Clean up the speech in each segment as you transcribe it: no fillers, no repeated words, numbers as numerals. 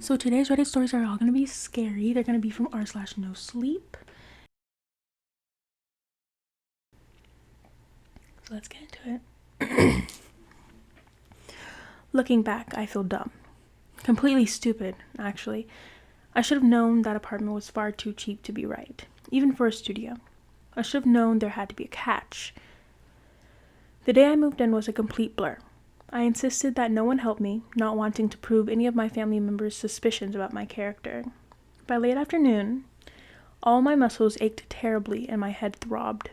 So today's Reddit stories are all going to be scary. They're going to be from r/no sleep. So let's get into it. Looking back, I feel dumb. Completely stupid, actually. I should have known that apartment was far too cheap to be right, even for a studio. I should have known there had to be a catch. The day I moved in was a complete blur. I insisted that no one help me, not wanting to prove any of my family members' suspicions about my character. By late afternoon, all my muscles ached terribly and my head throbbed.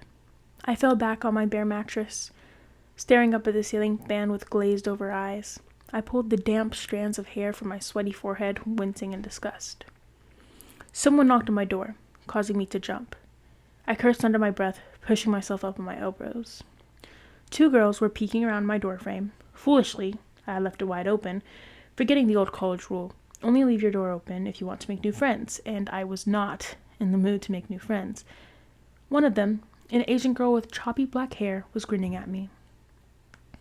I fell back on my bare mattress, staring up at the ceiling fan with glazed over eyes. I pulled the damp strands of hair from my sweaty forehead, wincing in disgust. Someone knocked on my door, causing me to jump. I cursed under my breath, pushing myself up on my elbows. 2 girls were peeking around my doorframe. Foolishly, I had left it wide open, forgetting the old college rule: only leave your door open if you want to make new friends, and I was not in the mood to make new friends. One of them, an Asian girl with choppy black hair, was grinning at me.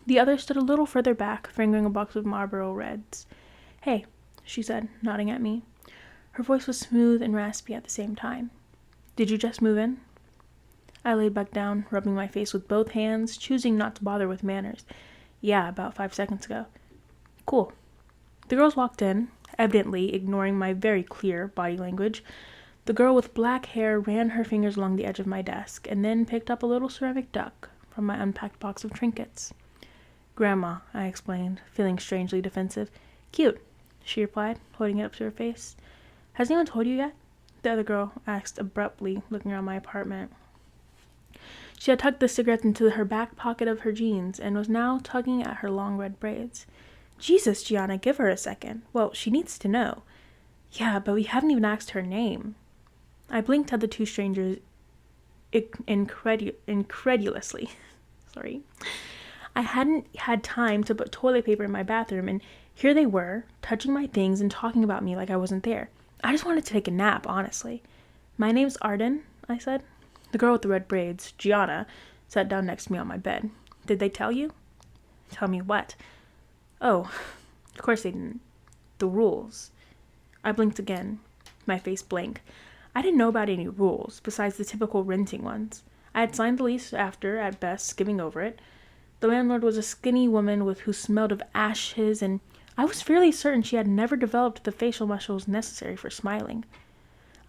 The other stood a little further back, fingering a box of Marlboro Reds. "Hey," she said, nodding at me. Her voice was smooth and raspy at the same time. "Did you just move in?" I laid back down, rubbing my face with both hands, choosing not to bother with manners. "Yeah, about 5 seconds ago." "Cool." The girls walked in, evidently ignoring my very clear body language. The girl with black hair ran her fingers along the edge of my desk and then picked up a little ceramic duck from my unpacked box of trinkets. "Grandma," I explained, feeling strangely defensive. "Cute," she replied, holding it up to her face. "Has anyone told you yet?" the other girl asked abruptly, looking around my apartment. She had tucked the cigarette into her back pocket of her jeans and was now tugging at her long red braids. "Jesus, Gianna, give her a second. Well, she needs to know." "Yeah, but we haven't even asked her name." I blinked at the 2 strangers incredulously. Sorry. I hadn't had time to put toilet paper in my bathroom, and here they were, touching my things and talking about me like I wasn't there. I just wanted to take a nap, honestly. "My name's Arden," I said. The girl with the red braids, Gianna, sat down next to me on my bed. "Did they tell you?" "Tell me what?" "Oh, of course they didn't. The rules." I blinked again, my face blank. I didn't know about any rules, besides the typical renting ones. I had signed the lease after, at best, skimming over it. The landlord was a skinny woman who smelled of ashes, and I was fairly certain she had never developed the facial muscles necessary for smiling.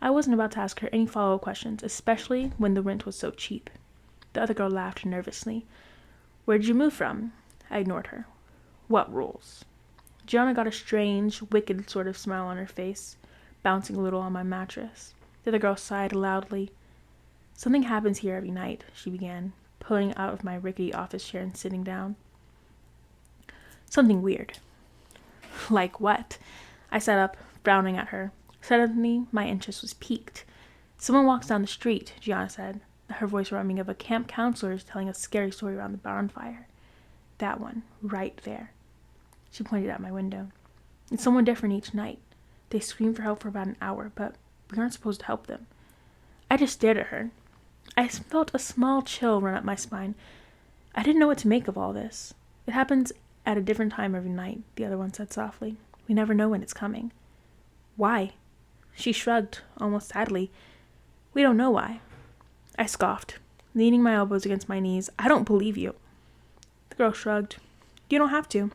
I wasn't about to ask her any follow-up questions, especially when the rent was so cheap. The other girl laughed nervously. "Where did you move from?" I ignored her. "What rules?" Gianna got a strange, wicked sort of smile on her face, bouncing a little on my mattress. The other girl sighed loudly. "Something happens here every night," she began, pulling out of my rickety office chair and sitting down. "Something weird." "Like what?" I sat up, frowning at her. Suddenly, my interest was piqued. "Someone walks down the street," Gianna said, her voice reminding of a camp counselor's telling a scary story around the bonfire. "That one, right there." She pointed at my window. "It's someone different each night. They scream for help for about an hour, but we aren't supposed to help them." I just stared at her. I felt a small chill run up my spine. I didn't know what to make of all this. "It happens at a different time every night," the other one said softly. "We never know when it's coming." "Why?" She shrugged, almost sadly. "We don't know why." I scoffed, leaning my elbows against my knees. "I don't believe you." The girl shrugged. "You don't have to.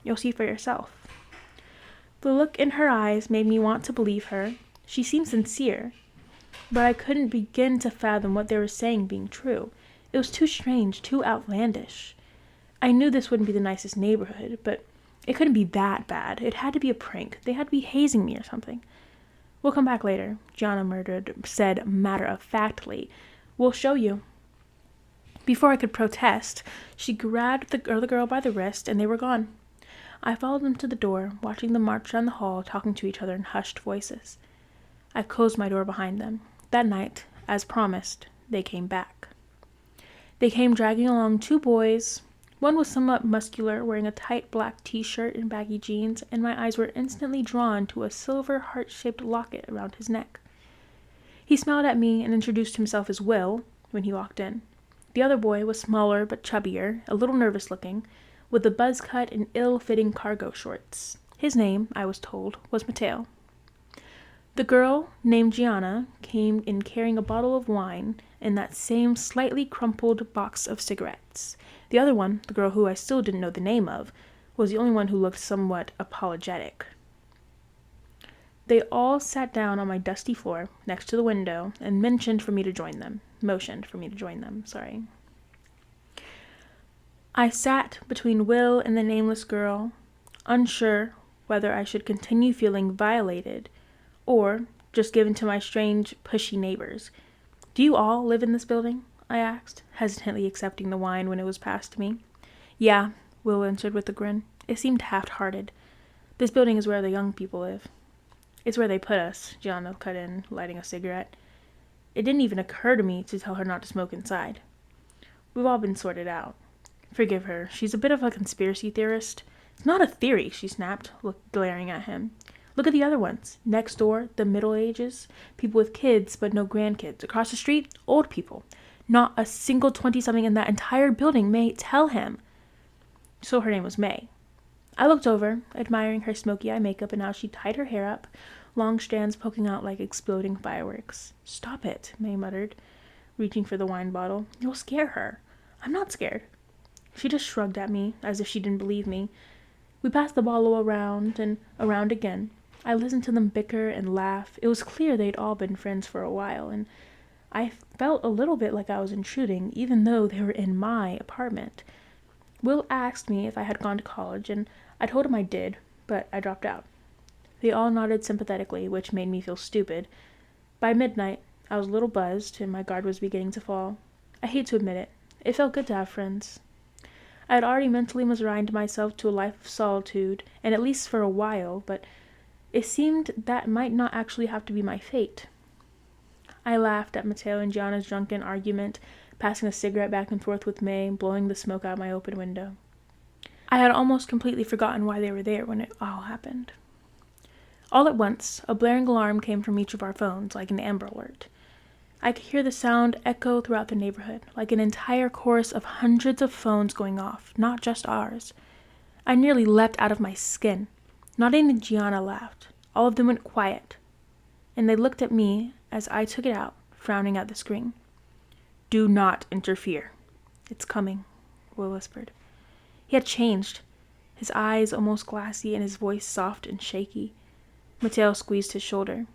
You'll see for yourself." The look in her eyes made me want to believe her. She seemed sincere, but I couldn't begin to fathom what they were saying being true. It was too strange, too outlandish. I knew this wouldn't be the nicest neighborhood, but it couldn't be that bad. It had to be a prank. They had to be hazing me or something. "We'll come back later," Gianna said matter-of-factly. "We'll show you." Before I could protest, she grabbed the other girl by the wrist, and they were gone. I followed them to the door, watching them march down the hall, talking to each other in hushed voices. I closed my door behind them. That night, as promised, they came back. They came dragging along 2 boys. One was somewhat muscular, wearing a tight black t-shirt and baggy jeans, and my eyes were instantly drawn to a silver heart-shaped locket around his neck. He smiled at me and introduced himself as Will when he walked in. The other boy was smaller but chubbier, a little nervous-looking, with a buzz cut and ill-fitting cargo shorts. His name, I was told, was Mateo. The girl, named Gianna, came in carrying a bottle of wine and that same slightly crumpled box of cigarettes. The other one, the girl who I still didn't know the name of, was the only one who looked somewhat apologetic. They all sat down on my dusty floor next to the window and motioned for me to join them. I sat between Will and the nameless girl, unsure whether I should continue feeling violated or just given to my strange, pushy neighbors. "Do you all live in this building?" I asked, hesitantly accepting the wine when it was passed to me. "Yeah," Will answered with a grin. It seemed half-hearted. "This building is where the young people live." "It's where they put us," Gianna cut in, lighting a cigarette. It didn't even occur to me to tell her not to smoke inside. "We've all been sorted out. Forgive her. She's a bit of a conspiracy theorist." "It's not a theory," she snapped, glaring at him. "Look at the other ones. Next door, the Middle Ages. People with kids, but no grandkids. Across the street, old people. Not a single 20-something in that entire building. May, tell him." So her name was May. I looked over, admiring her smoky eye makeup and how she tied her hair up, long strands poking out like exploding fireworks. "Stop it," May muttered, reaching for the wine bottle. "You'll scare her." "I'm not scared." She just shrugged at me, as if she didn't believe me. We passed the bottle around and around again. I listened to them bicker and laugh. It was clear they'd all been friends for a while, and I felt a little bit like I was intruding, even though they were in my apartment. Will asked me if I had gone to college, and I told him I did, but I dropped out. They all nodded sympathetically, which made me feel stupid. By midnight, I was a little buzzed, and my guard was beginning to fall. I hate to admit it. It felt good to have friends. I had already mentally resigned myself to a life of solitude, and at least for a while, but it seemed that might not actually have to be my fate. I laughed at Mateo and Gianna's drunken argument, passing a cigarette back and forth with May, blowing the smoke out my open window. I had almost completely forgotten why they were there when it all happened. All at once, a blaring alarm came from each of our phones, like an Amber Alert. I could hear the sound echo throughout the neighborhood, like an entire chorus of hundreds of phones going off, not just ours. I nearly leapt out of my skin. Not even Gianna laughed. All of them went quiet, and they looked at me as I took it out, frowning at the screen. "Do not interfere." "It's coming," Will whispered. He had changed, his eyes almost glassy and his voice soft and shaky. Mateo squeezed his shoulder.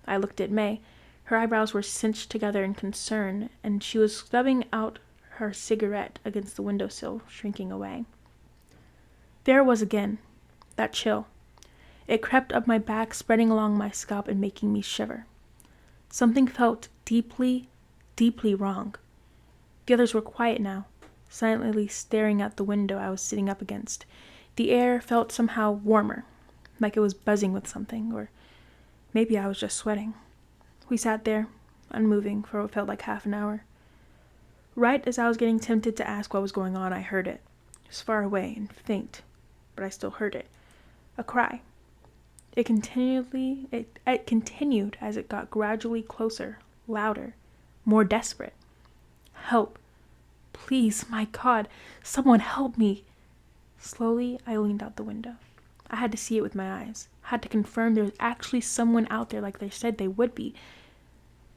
I looked at May. Her eyebrows were cinched together in concern, and she was stubbing out her cigarette against the windowsill, shrinking away. There it was again, that chill. It crept up my back, spreading along my scalp and making me shiver. Something felt deeply, deeply wrong. The others were quiet now, silently staring at the window I was sitting up against. The air felt somehow warmer, like it was buzzing with something, or maybe I was just sweating. We sat there, unmoving, for what felt like half an hour. Right as I was getting tempted to ask what was going on, I heard it. It was far away and faint, but I still heard it. A cry. It continued as it got gradually closer, louder, more desperate. "Help. Please, my God, someone help me." Slowly, I leaned out the window. I had to see it with my eyes. I had to confirm there was actually someone out there like they said they would be.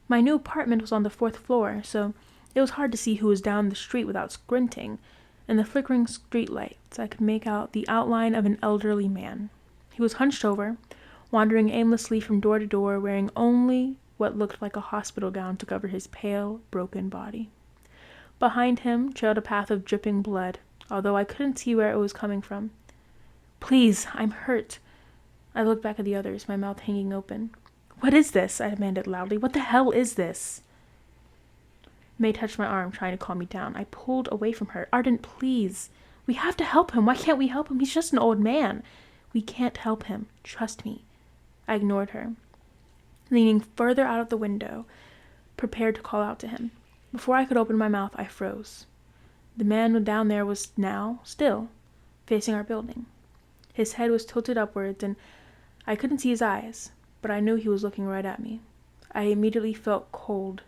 My new apartment was on the 4th floor, so it was hard to see who was down the street without squinting. In the flickering street lights, I could make out the outline of an elderly man. He was hunched over, wandering aimlessly from door to door, wearing only what looked like a hospital gown to cover his pale, broken body. Behind him trailed a path of dripping blood, although I couldn't see where it was coming from. "Please, I'm hurt." I looked back at the others, my mouth hanging open. "What is this?" I demanded loudly. "What the hell is this?" May touched my arm, trying to calm me down. I pulled away from her. "Arden, please. We have to help him. Why can't we help him? He's just an old man." "We can't help him. Trust me." I ignored her, leaning further out of the window, prepared to call out to him. Before I could open my mouth, I froze. The man down there was now, still, facing our building. His head was tilted upwards, and I couldn't see his eyes, but I knew he was looking right at me. I immediately felt cold,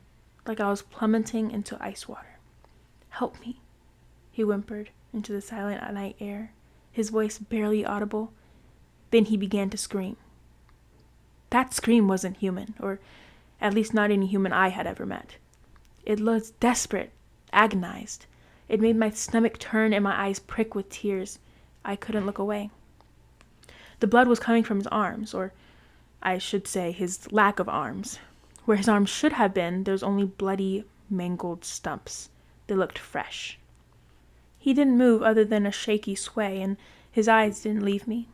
like I was plummeting into ice water. "Help me," he whimpered into the silent night air, his voice barely audible. Then he began to scream. That scream wasn't human, or at least not any human I had ever met. It was desperate, agonized. It made my stomach turn and my eyes prick with tears. I couldn't look away. The blood was coming from his arms, or I should say his lack of arms. Where his arms should have been, there was only bloody, mangled stumps. They looked fresh. He didn't move other than a shaky sway, and his eyes didn't leave me.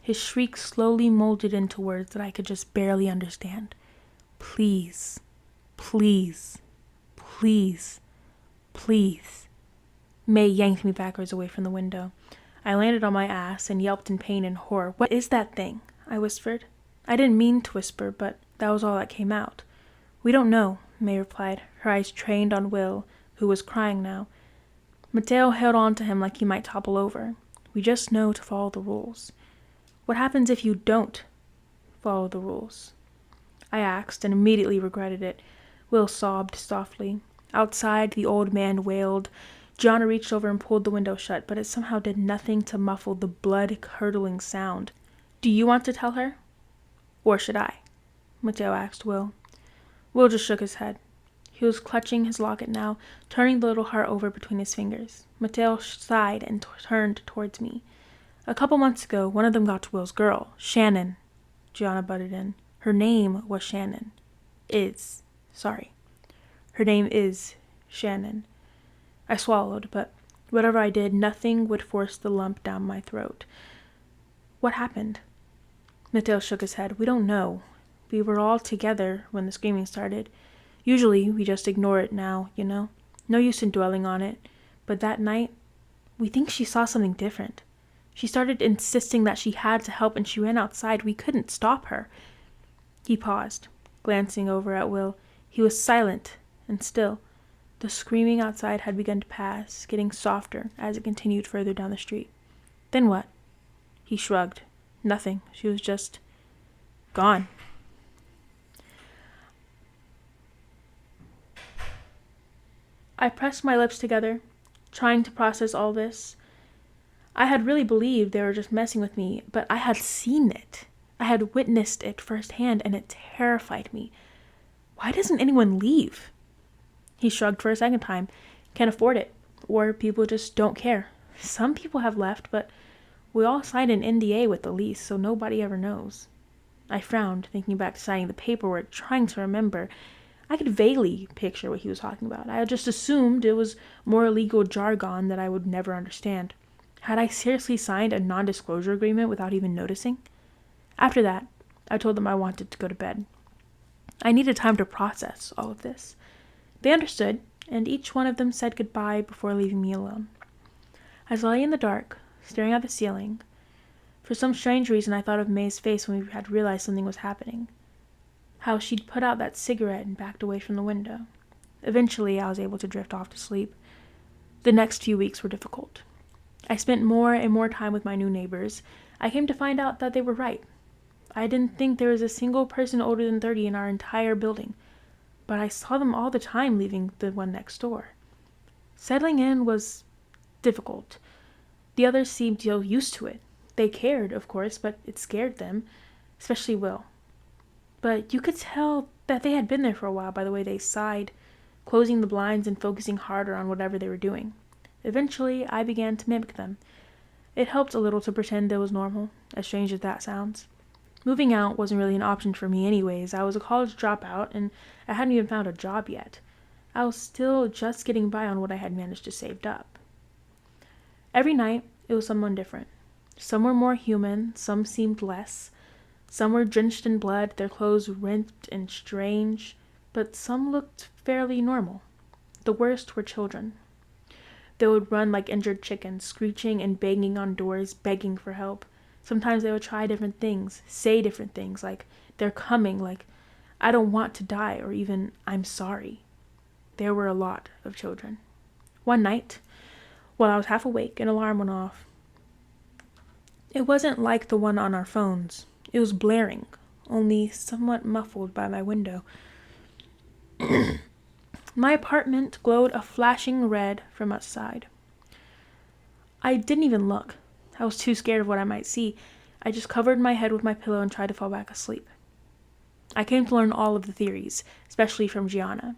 His shriek slowly molded into words that I could just barely understand. Please, please, please, please. May yanked me backwards away from the window. I landed on my ass and yelped in pain and horror. What is that thing? I whispered. I didn't mean to whisper, but that was all that came out. We don't know, May replied, her eyes trained on Will, who was crying now. Mateo held on to him like he might topple over. We just know to follow the rules. What happens if you don't follow the rules? I asked and immediately regretted it. Will sobbed softly. Outside, the old man wailed. Gianna reached over and pulled the window shut, but it somehow did nothing to muffle the blood-curdling sound. Do you want to tell her? Or should I? Mateo asked Will. Will just shook his head. He was clutching his locket now, turning the little heart over between his fingers. Mateo sighed and turned towards me. A couple months ago, one of them got to Will's girl, Shannon. Gianna butted in. Her name was Shannon. Her name is Shannon. I swallowed, but whatever I did, nothing would force the lump down my throat. What happened? Mateo shook his head. We don't know. We were all together when the screaming started. Usually, we just ignore it now, you know? No use in dwelling on it. But that night, we think she saw something different. She started insisting that she had to help and she ran outside. We couldn't stop her. He paused, glancing over at Will. He was silent and still. The screaming outside had begun to pass, getting softer as it continued further down the street. Then what? He shrugged. Nothing. She was just gone. I pressed my lips together, trying to process all this. I had really believed they were just messing with me, but I had seen it. I had witnessed it firsthand, and it terrified me. Why doesn't anyone leave? He shrugged for a second time. Can't afford it. Or people just don't care. Some people have left, but we all signed an NDA with the lease, so nobody ever knows. I frowned, thinking back to signing the paperwork, trying to remember. I could vaguely picture what he was talking about. I had just assumed it was more legal jargon that I would never understand. Had I seriously signed a non-disclosure agreement without even noticing? After that, I told them I wanted to go to bed. I needed time to process all of this. They understood, and each one of them said goodbye before leaving me alone. As I lay in the dark, staring at the ceiling, for some strange reason I thought of May's face when we had realized something was happening. How she'd put out that cigarette and backed away from the window. Eventually, I was able to drift off to sleep. The next few weeks were difficult. I spent more and more time with my new neighbors. I came to find out that they were right. I didn't think there was a single person older than 30 in our entire building, but I saw them all the time leaving the one next door. Settling in was difficult. The others seemed used to it. They cared, of course, but it scared them, especially Will. But you could tell that they had been there for a while by the way they sighed, closing the blinds and focusing harder on whatever they were doing. Eventually, I began to mimic them. It helped a little to pretend it was normal, as strange as that sounds. Moving out wasn't really an option for me anyways. I was a college dropout, and I hadn't even found a job yet. I was still just getting by on what I had managed to save up. Every night, it was someone different. Some were more human, some seemed less. Some were drenched in blood, their clothes rent and strange, but some looked fairly normal. The worst were children. They would run like injured chickens, screeching and banging on doors, begging for help. Sometimes they would try different things, say different things, like, they're coming, like, I don't want to die, or even, I'm sorry. There were a lot of children. One night, while I was half awake, an alarm went off. It wasn't like the one on our phones. It was blaring, only somewhat muffled by my window. My apartment glowed a flashing red from outside. I didn't even look. I was too scared of what I might see. I just covered my head with my pillow and tried to fall back asleep. I came to learn all of the theories, especially from Gianna.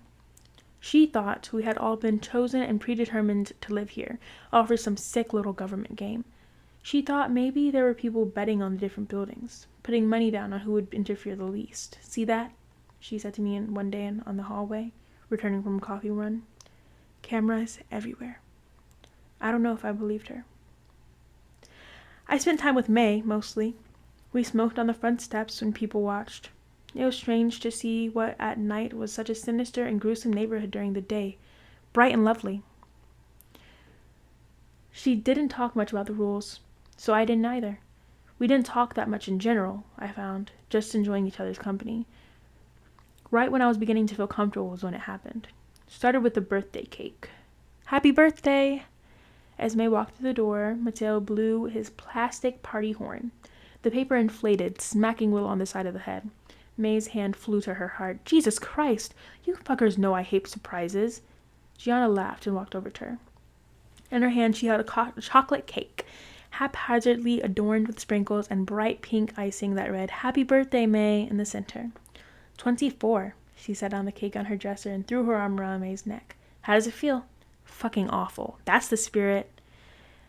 She thought we had all been chosen and predetermined to live here, all for some sick little government game. She thought maybe there were people betting on the different buildings, putting money down on who would interfere the least. "See that?" she said to me one day on the hallway, returning from a coffee run. Cameras everywhere. I don't know if I believed her. I spent time with May, mostly. We smoked on the front steps when people watched. It was strange to see what at night was such a sinister and gruesome neighborhood during the day, bright and lovely. She didn't talk much about the rules, so I didn't either. We didn't talk that much in general, I found, just enjoying each other's company. Right when I was beginning to feel comfortable was when it happened. Started with the birthday cake. "Happy birthday!" As May walked through the door, Mateo blew his plastic party horn. The paper inflated, smacking Will on the side of the head. May's hand flew to her heart. "Jesus Christ! You fuckers know I hate surprises." Gianna laughed and walked over to her. In her hand she held a chocolate cake, haphazardly adorned with sprinkles and bright pink icing that read, "Happy birthday, May," in the center. 24, she set on the cake on her dresser and threw her arm around May's neck. "How does it feel?" "Fucking awful. That's the spirit."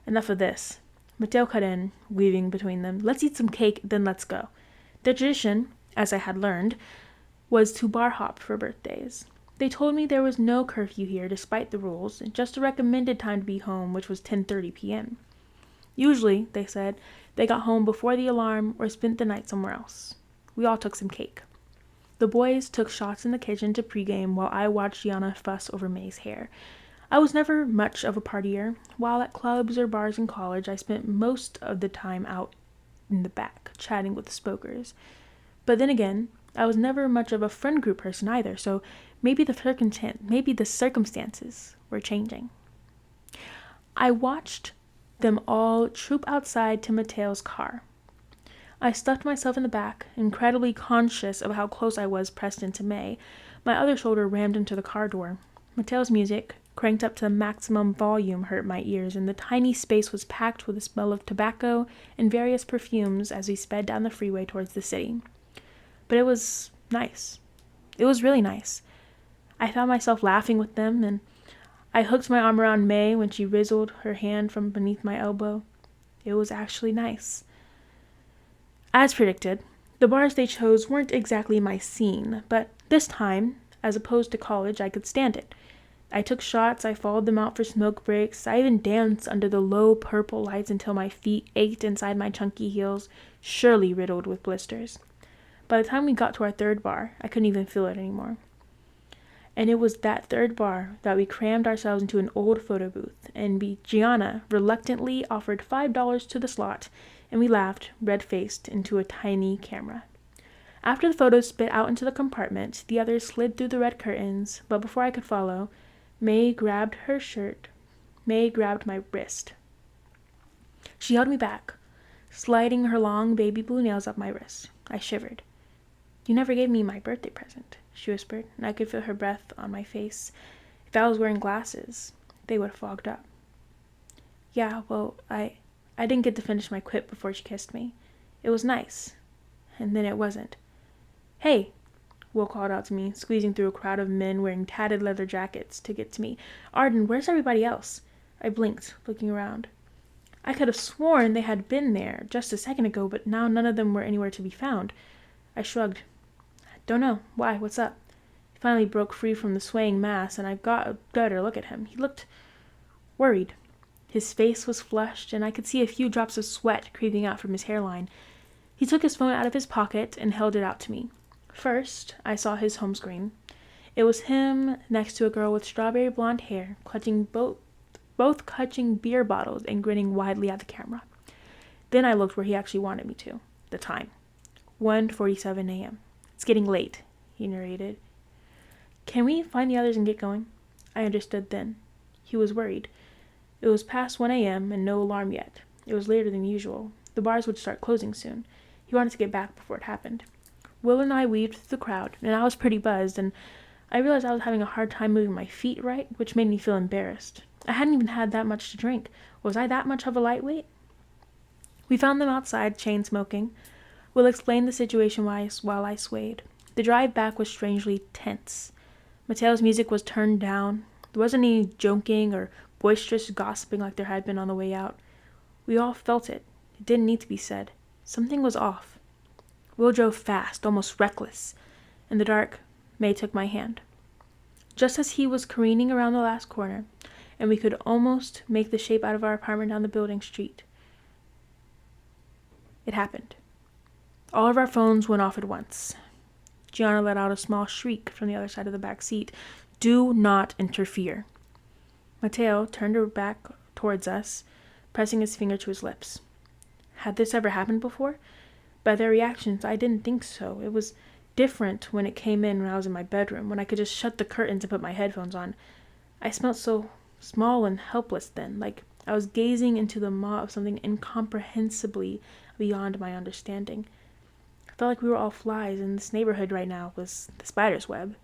Enough of this. Mateo cut in, weaving between them. "Let's eat some cake, then let's go." The tradition, as I had learned, was to bar hop for birthdays. They told me there was no curfew here despite the rules, just a recommended time to be home, which was 10:30 p.m. Usually, they said, they got home before the alarm or spent the night somewhere else. We all took some cake. The boys took shots in the kitchen to pregame while I watched Gianna fuss over May's hair. I was never much of a partier. While at clubs or bars in college, I spent most of the time out in the back, chatting with the smokers. But then again, I was never much of a friend group person either, so maybe the circumstances were changing. I watched them all troop outside to Mateo's car. I stuffed myself in the back, incredibly conscious of how close I was pressed into May. My other shoulder rammed into the car door. Mateo's music, cranked up to the maximum volume, hurt my ears, and the tiny space was packed with the smell of tobacco and various perfumes as we sped down the freeway towards the city. But it was nice. It was really nice. I found myself laughing with them, and I hooked my arm around May when she wriggled her hand from beneath my elbow. It was actually nice. As predicted, the bars they chose weren't exactly my scene, but this time, as opposed to college, I could stand it. I took shots, I followed them out for smoke breaks, I even danced under the low purple lights until my feet ached inside my chunky heels, surely riddled with blisters. By the time we got to our third bar, I couldn't even feel it anymore. And it was that third bar that we crammed ourselves into an old photo booth, and Gianna reluctantly offered $5 to the slot, and we laughed, red-faced, into a tiny camera. After the photos spit out into the compartment, the others slid through the red curtains, but before I could follow, May grabbed my wrist. She held me back, sliding her long baby blue nails up my wrist. I shivered. "You never gave me my birthday present," she whispered, and I could feel her breath on my face. If I was wearing glasses, they would have fogged up. "Yeah, well, I didn't get to finish my quip before she kissed me. It was nice. And then it wasn't." "Hey," Will called out to me, squeezing through a crowd of men wearing tattered leather jackets to get to me. "Arden, where's everybody else?" I blinked, looking around. I could have sworn they had been there just a second ago, but now none of them were anywhere to be found. I shrugged. "Don't know. Why? What's up?" He finally broke free from the swaying mass, and I got a better look at him. He looked worried. His face was flushed, and I could see a few drops of sweat creeping out from his hairline. He took his phone out of his pocket and held it out to me. First, I saw his home screen. It was him next to a girl with strawberry blonde hair, both clutching beer bottles and grinning widely at the camera. Then I looked where he actually wanted me to. The time. 1:47 a.m. "It's getting late," he narrated. "Can we find the others and get going?" I understood then. He was worried. It was past 1 a.m. and no alarm yet. It was later than usual. The bars would start closing soon. He wanted to get back before it happened. Will and I weaved through the crowd, and I was pretty buzzed, and I realized I was having a hard time moving my feet right, which made me feel embarrassed. I hadn't even had that much to drink. Was I that much of a lightweight? We found them outside, chain smoking. Will explained the situation while I swayed. The drive back was strangely tense. Mateo's music was turned down. There wasn't any joking or boisterous gossiping like there had been on the way out. We all felt it. It didn't need to be said. Something was off. Will drove fast, almost reckless. In the dark, May took my hand. Just as he was careening around the last corner, and we could almost make the shape out of our apartment down the building street, it happened. All of our phones went off at once. Gianna let out a small shriek from the other side of the back seat. Do not interfere. Mateo turned her back towards us, pressing his finger to his lips. Had this ever happened before? By their reactions, I didn't think so. It was different when it came in when I was in my bedroom, when I could just shut the curtains and put my headphones on. I smelled so small and helpless then, like I was gazing into the maw of something incomprehensibly beyond my understanding. I felt like we were all flies, and this neighborhood right now was the spider's web.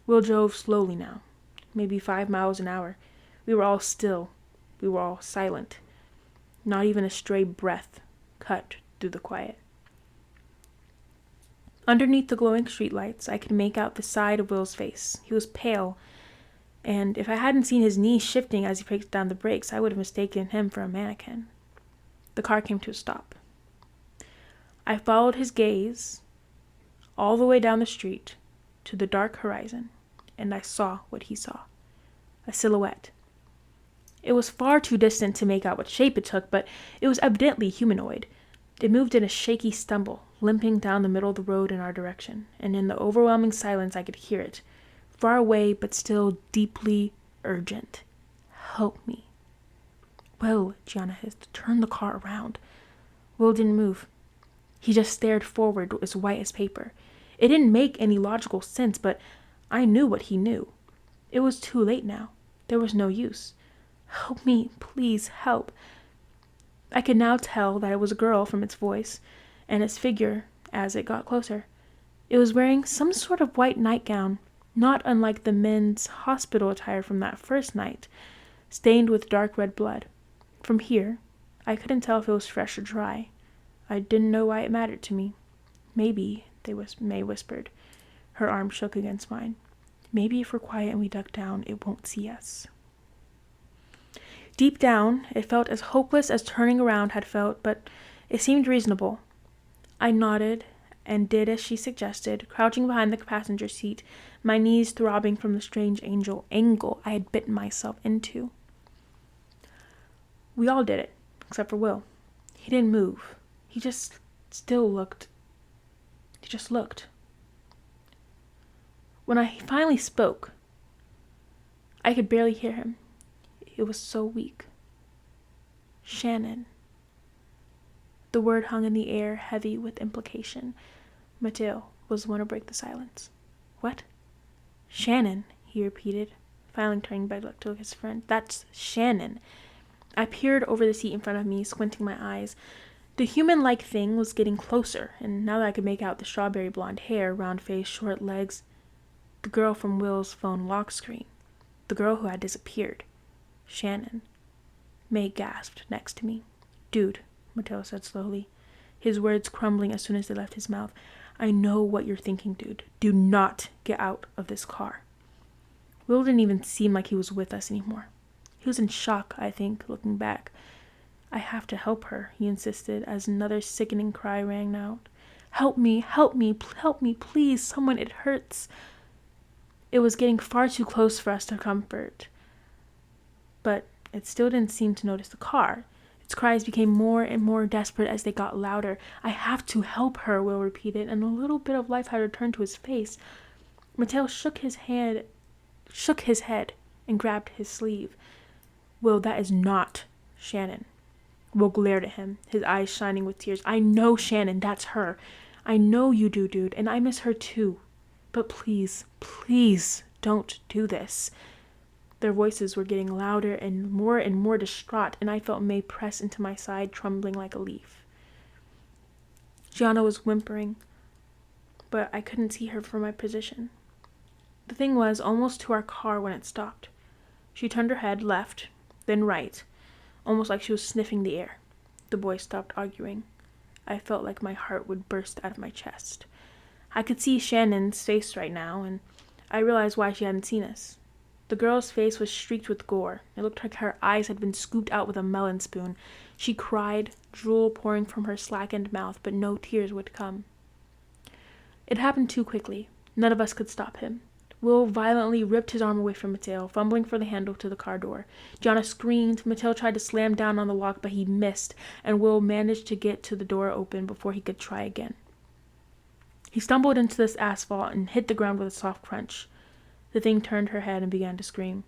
Will drove slowly now, maybe 5 miles an hour. We were all still. We were all silent. Not even a stray breath cut through the quiet. Underneath the glowing streetlights, I could make out the side of Will's face. He was pale, and if I hadn't seen his knees shifting as he pressed down the brakes, I would have mistaken him for a mannequin. The car came to a stop. I followed his gaze all the way down the street to the dark horizon, and I saw what he saw. A silhouette. It was far too distant to make out what shape it took, but it was evidently humanoid. It moved in a shaky stumble, limping down the middle of the road in our direction, and in the overwhelming silence I could hear it, far away but still deeply urgent. Help me. Will, Gianna hissed, turn the car around. Will didn't move. He just stared forward, as white as paper. It didn't make any logical sense, but I knew what he knew. It was too late now. There was no use. Help me, please, help. I could now tell that it was a girl from its voice, and its figure as it got closer. It was wearing some sort of white nightgown, not unlike the men's hospital attire from that first night, stained with dark red blood. From here, I couldn't tell if it was fresh or dry. I didn't know why it mattered to me. Maybe, May whispered. Her arm shook against mine. Maybe if we're quiet and we duck down, it won't see us. Deep down, it felt as hopeless as turning around had felt, but it seemed reasonable. I nodded and did as she suggested, crouching behind the passenger seat, my knees throbbing from the strange angle I had bitten myself into. We all did it, except for Will. He didn't move. He just looked. When I finally spoke, I could barely hear him. It was so weak. Shannon. The word hung in the air, heavy with implication. Mateo was the one to break the silence. What? Shannon, he repeated, finally turning back to his friend. That's Shannon. I peered over the seat in front of me, squinting my eyes. The human-like thing was getting closer, and now that I could make out the strawberry blonde hair, round face, short legs, the girl from Will's phone lock screen. The girl who had disappeared. Shannon. May gasped next to me. Dude, Mateo said slowly, his words crumbling as soon as they left his mouth. I know what you're thinking, dude. Do not get out of this car. Will didn't even seem like he was with us anymore. He was in shock, I think, looking back. I have to help her, he insisted, as another sickening cry rang out. Help me, please, someone, it hurts. It was getting far too close for us to comfort. But it still didn't seem to notice the car. Its cries became more and more desperate as they got louder. I have to help her, Will repeated, and a little bit of life had returned to his face. Mateo shook his head and grabbed his sleeve. Will, that is not Shannon. Will glared at him, his eyes shining with tears. I know Shannon, that's her. I know you do, dude, and I miss her too. But please, don't do this. Their voices were getting louder and more distraught, and I felt May press into my side, trembling like a leaf. Gianna was whimpering, but I couldn't see her from my position. The thing was almost to our car when it stopped. She turned her head left, then right, almost like she was sniffing the air. The boy stopped arguing. I felt like my heart would burst out of my chest. I could see Shannon's face right now, and I realized why she hadn't seen us. The girl's face was streaked with gore. It looked like her eyes had been scooped out with a melon spoon. She cried, drool pouring from her slackened mouth, but no tears would come. It happened too quickly. None of us could stop him. Will violently ripped his arm away from Mateo, fumbling for the handle to the car door. Gianna screamed. Mateo tried to slam down on the lock, but he missed, and Will managed to get to the door open before he could try again. He stumbled into this asphalt and hit the ground with a soft crunch. The thing turned her head and began to scream.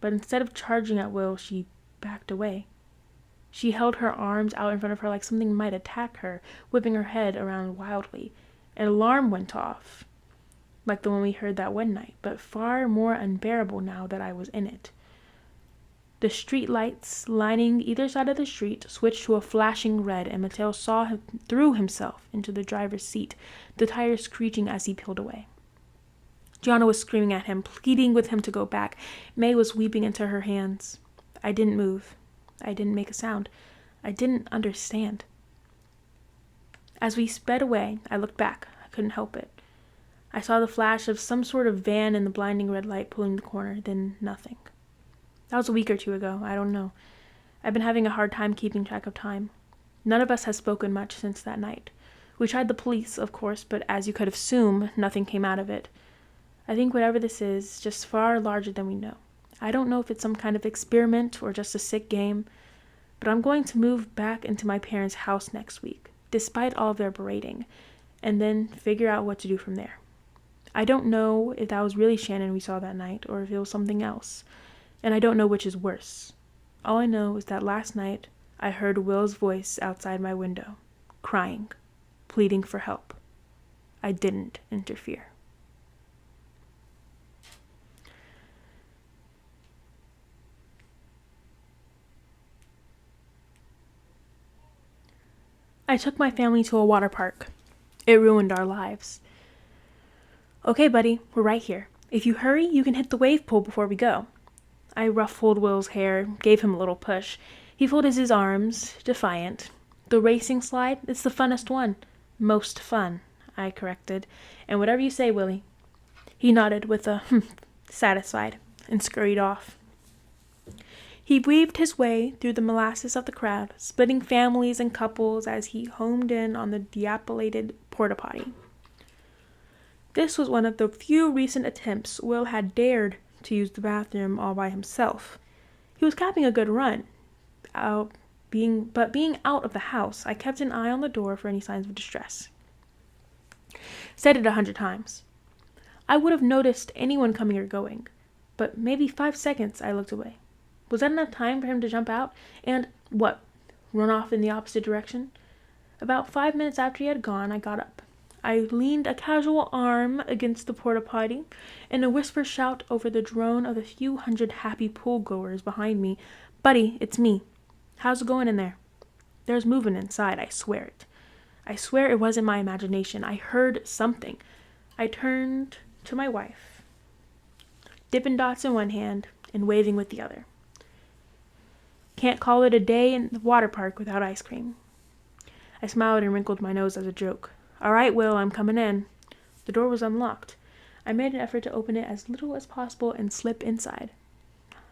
But instead of charging at Will, she backed away. She held her arms out in front of her like something might attack her, whipping her head around wildly. An alarm went off, like the one we heard that one night, but far more unbearable now that I was in it. The street lights lining either side of the street switched to a flashing red, and Mateo threw himself into the driver's seat, the tires screeching as he peeled away. Gianna was screaming at him, pleading with him to go back. May was weeping into her hands. I didn't move. I didn't make a sound. I didn't understand. As we sped away, I looked back. I couldn't help it. I saw the flash of some sort of van in the blinding red light pulling the corner, then nothing. That was a week or two ago. I don't know. I've been having a hard time keeping track of time. None of us has spoken much since that night. We tried the police, of course, but as you could assume, nothing came out of it. I think whatever this is just far larger than we know. I don't know if it's some kind of experiment or just a sick game, but I'm going to move back into my parents' house next week, despite all of their berating, and then figure out what to do from there. I don't know if that was really Shannon we saw that night, or if it was something else, and I don't know which is worse. All I know is that last night I heard Will's voice outside my window, crying, pleading for help. I didn't interfere. I took my family to a water park. It ruined our lives. Okay, buddy, we're right here. If you hurry, you can hit the wave pool before we go. I ruffled Will's hair, gave him a little push. He folded his arms, defiant. The racing slide, it's the funnest one. Most fun, I corrected. And whatever you say, Willie. He nodded with a satisfied, and scurried off. He weaved his way through the molasses of the crowd, splitting families and couples as he homed in on the dilapidated porta-potty. This was one of the few recent attempts Will had dared to use the bathroom all by himself. He was capping a good run. Being out of the house, I kept an eye on the door for any signs of distress. Said it 100 times. I would have noticed anyone coming or going, but maybe 5 seconds I looked away. Was that enough time for him to jump out and, run off in the opposite direction? About 5 minutes after he had gone, I got up. I leaned a casual arm against the porta-potty, and a whisper shout over the drone of the few hundred happy pool-goers behind me, "Buddy, it's me. How's it going in there?" There's movement inside, I swear it. I swear it wasn't my imagination. I heard something. I turned to my wife, Dippin' Dots in one hand and waving with the other. Can't call it a day in the water park without ice cream. I smiled and wrinkled my nose as a joke. All right, Will, I'm coming in. The door was unlocked. I made an effort to open it as little as possible and slip inside.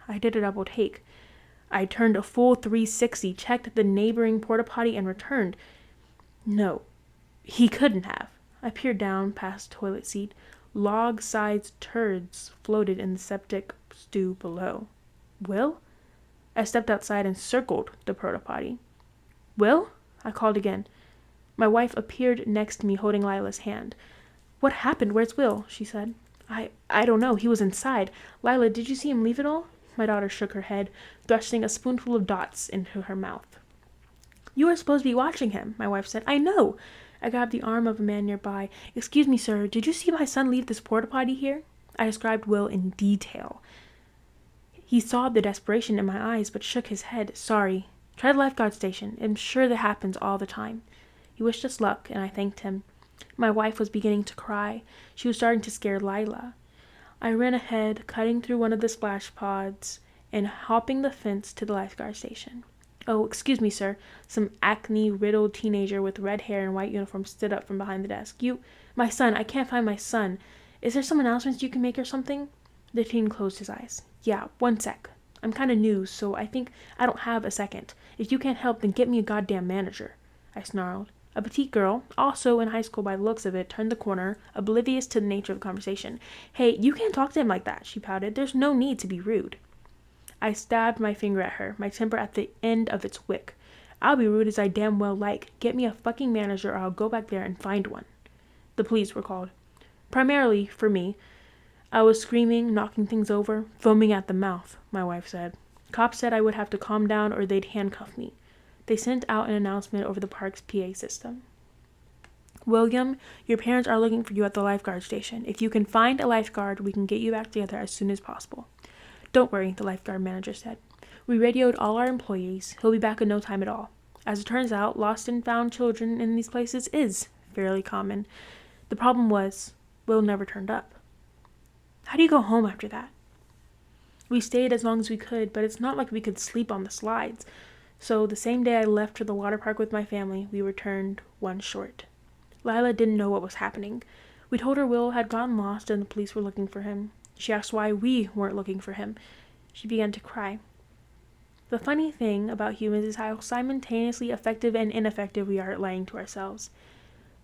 I did a double take. I turned a full 360, checked the neighboring porta-potty, and returned. No, he couldn't have. I peered down past the toilet seat. Log-sized turds floated in the septic stew below. Will? I stepped outside and circled the porta-potty. Will? I called again. My wife appeared next to me holding Lila's hand. What happened? Where's Will? She said. I don't know. He was inside. Lila, did you see him leave it all? My daughter shook her head, thrusting a spoonful of dots into her mouth. You were supposed to be watching him, my wife said. I know. I grabbed the arm of a man nearby. Excuse me, sir. Did you see my son leave this porta-potty here? I described Will in detail. He saw the desperation in my eyes, but shook his head. Sorry. Try the lifeguard station. I'm sure that happens all the time. He wished us luck, and I thanked him. My wife was beginning to cry. She was starting to scare Lila. I ran ahead, cutting through one of the splash pods and hopping the fence to the lifeguard station. Oh, excuse me, sir. Some acne-riddled teenager with red hair and white uniform stood up from behind the desk. My son, I can't find my son. Is there some announcements you can make or something? The teen closed his eyes. Yeah, one sec. I'm kind of new, so I think I don't have a second. If you can't help, then get me a goddamn manager. I snarled. A petite girl, also in high school by the looks of it, turned the corner, oblivious to the nature of the conversation. Hey, you can't talk to him like that, she pouted. There's no need to be rude. I stabbed my finger at her, my temper at the end of its wick. I'll be rude as I damn well like. Get me a fucking manager or I'll go back there and find one. The police were called. Primarily for me. I was screaming, knocking things over, foaming at the mouth, my wife said. Cops said I would have to calm down or they'd handcuff me. They sent out an announcement over the park's PA system. William, your parents are looking for you at the lifeguard station. If you can find a lifeguard, we can get you back together as soon as possible. Don't worry, the lifeguard manager said. We radioed all our employees. He'll be back in no time at all. As it turns out, lost and found children in these places is fairly common. The problem was, Will never turned up. How do you go home after that? We stayed as long as we could, but it's not like we could sleep on the slides. So the same day I left for the water park with my family, we returned one short. Lila didn't know what was happening. We told her Will had gotten lost and the police were looking for him. She asked why we weren't looking for him. She began to cry. The funny thing about humans is how simultaneously effective and ineffective we are at lying to ourselves.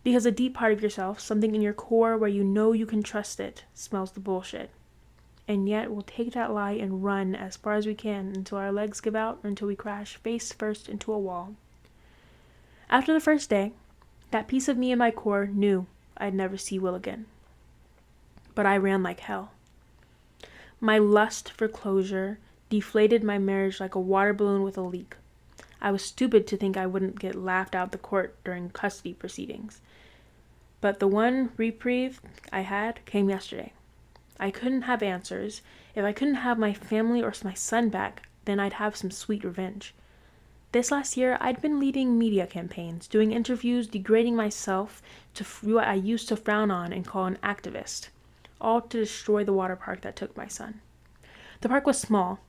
Because a deep part of yourself, something in your core where you know you can trust it, smells the bullshit. And yet we'll take that lie and run as far as we can until our legs give out or until we crash face first into a wall. After the first day, that piece of me in my core knew I'd never see Will again. But I ran like hell. My lust for closure deflated my marriage like a water balloon with a leak. I was stupid to think I wouldn't get laughed out the court during custody proceedings. But the one reprieve I had came yesterday. I couldn't have answers. If I couldn't have my family or my son back, then I'd have some sweet revenge. This last year, I'd been leading media campaigns, doing interviews, degrading myself to what I used to frown on and call an activist, all to destroy the water park that took my son. The park was small,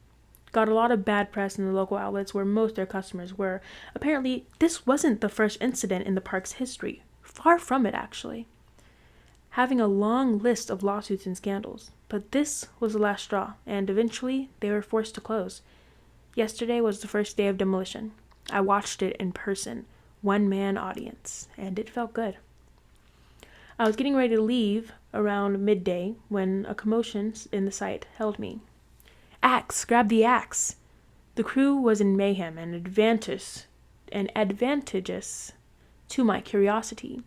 got a lot of bad press in the local outlets where most of their customers were. Apparently, this wasn't the first incident in the park's history. Far from it, actually. Having a long list of lawsuits and scandals. But this was the last straw, and eventually they were forced to close. Yesterday was the first day of demolition. I watched it in person, one-man audience, and it felt good. I was getting ready to leave around midday when a commotion in the site held me. Axe! Grab the axe! The crew was in mayhem and advantageous to my curiosity.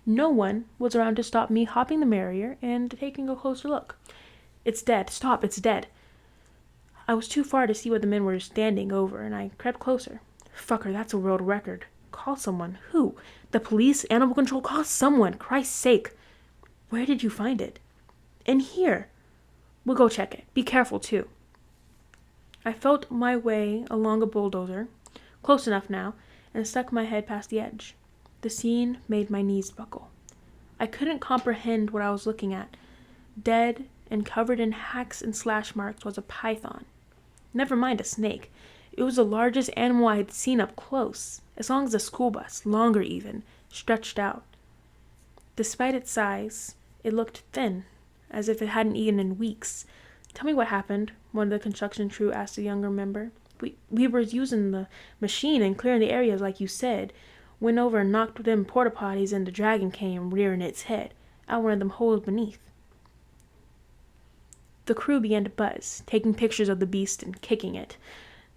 No one was around to stop me hopping the barrier and taking a closer look. It's dead. Stop, it's dead. I was too far to see what the men were standing over, and I crept closer. Fucker, that's a world record. Call someone. Who? The police? Animal control? Call someone. Christ's sake. Where did you find it? In here. We'll go check it. Be careful, too. I felt my way along a bulldozer, close enough now, and stuck my head past the edge. The scene made my knees buckle. I couldn't comprehend what I was looking at. Dead and covered in hacks and slash marks was a python. Never mind a snake. It was the largest animal I had seen up close, as long as a school bus, longer even, stretched out. Despite its size, it looked thin, as if it hadn't eaten in weeks. Tell me what happened, one of the construction crew asked a younger member. We were using the machine and clearing the areas like you said. Went over and knocked them porta potties and the dragon came rearing its head out one of them holes beneath. The crew began to buzz, taking pictures of the beast and kicking it.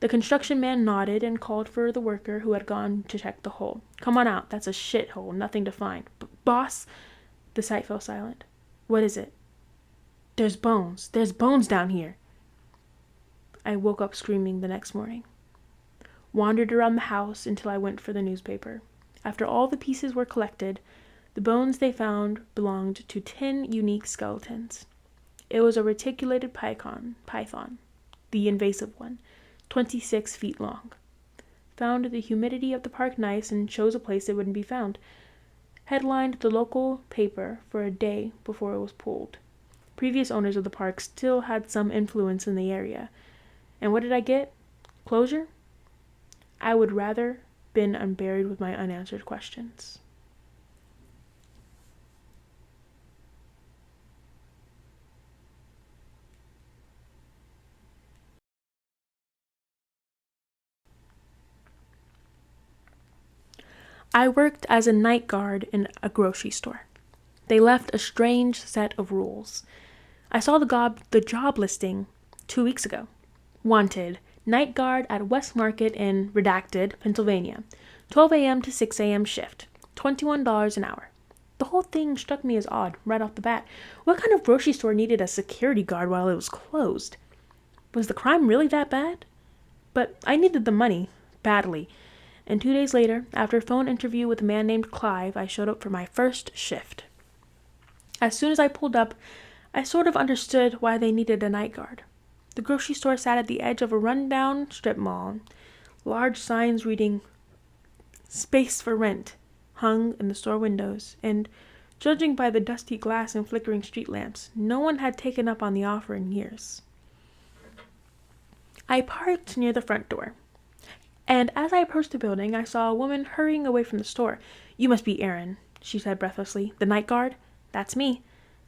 The construction man nodded and called for the worker who had gone to check the hole. Come on out, that's a shithole, nothing to find. Boss? The site fell silent. What is it? There's bones down here. I woke up screaming the next morning. Wandered around the house until I went for the newspaper. After all the pieces were collected, the bones they found belonged to 10 unique skeletons. It was a reticulated python, the invasive one, 26 feet long. Found the humidity of the park nice and chose a place it wouldn't be found. Headlined the local paper for a day before it was pulled. Previous owners of the park still had some influence in the area. And what did I get? Closure? I would rather been unburied with my unanswered questions. I worked as a night guard in a grocery store. They left a strange set of rules. I saw the job listing 2 weeks ago. Wanted, night guard at West Market in Redacted, Pennsylvania. 12 a.m. to 6 a.m. shift. $21 an hour. The whole thing struck me as odd right off the bat. What kind of grocery store needed a security guard while it was closed? Was the crime really that bad? But I needed the money, badly. And 2 days later, after a phone interview with a man named Clive, I showed up for my first shift. As soon as I pulled up, I sort of understood why they needed a night guard. The grocery store sat at the edge of a rundown strip mall. Large signs reading "Space for Rent" hung in the store windows, and judging by the dusty glass and flickering street lamps, no one had taken up on the offer in years. I parked near the front door, and as I approached the building, I saw a woman hurrying away from the store. "You must be Erin," she said breathlessly. "The night guard?" "That's me.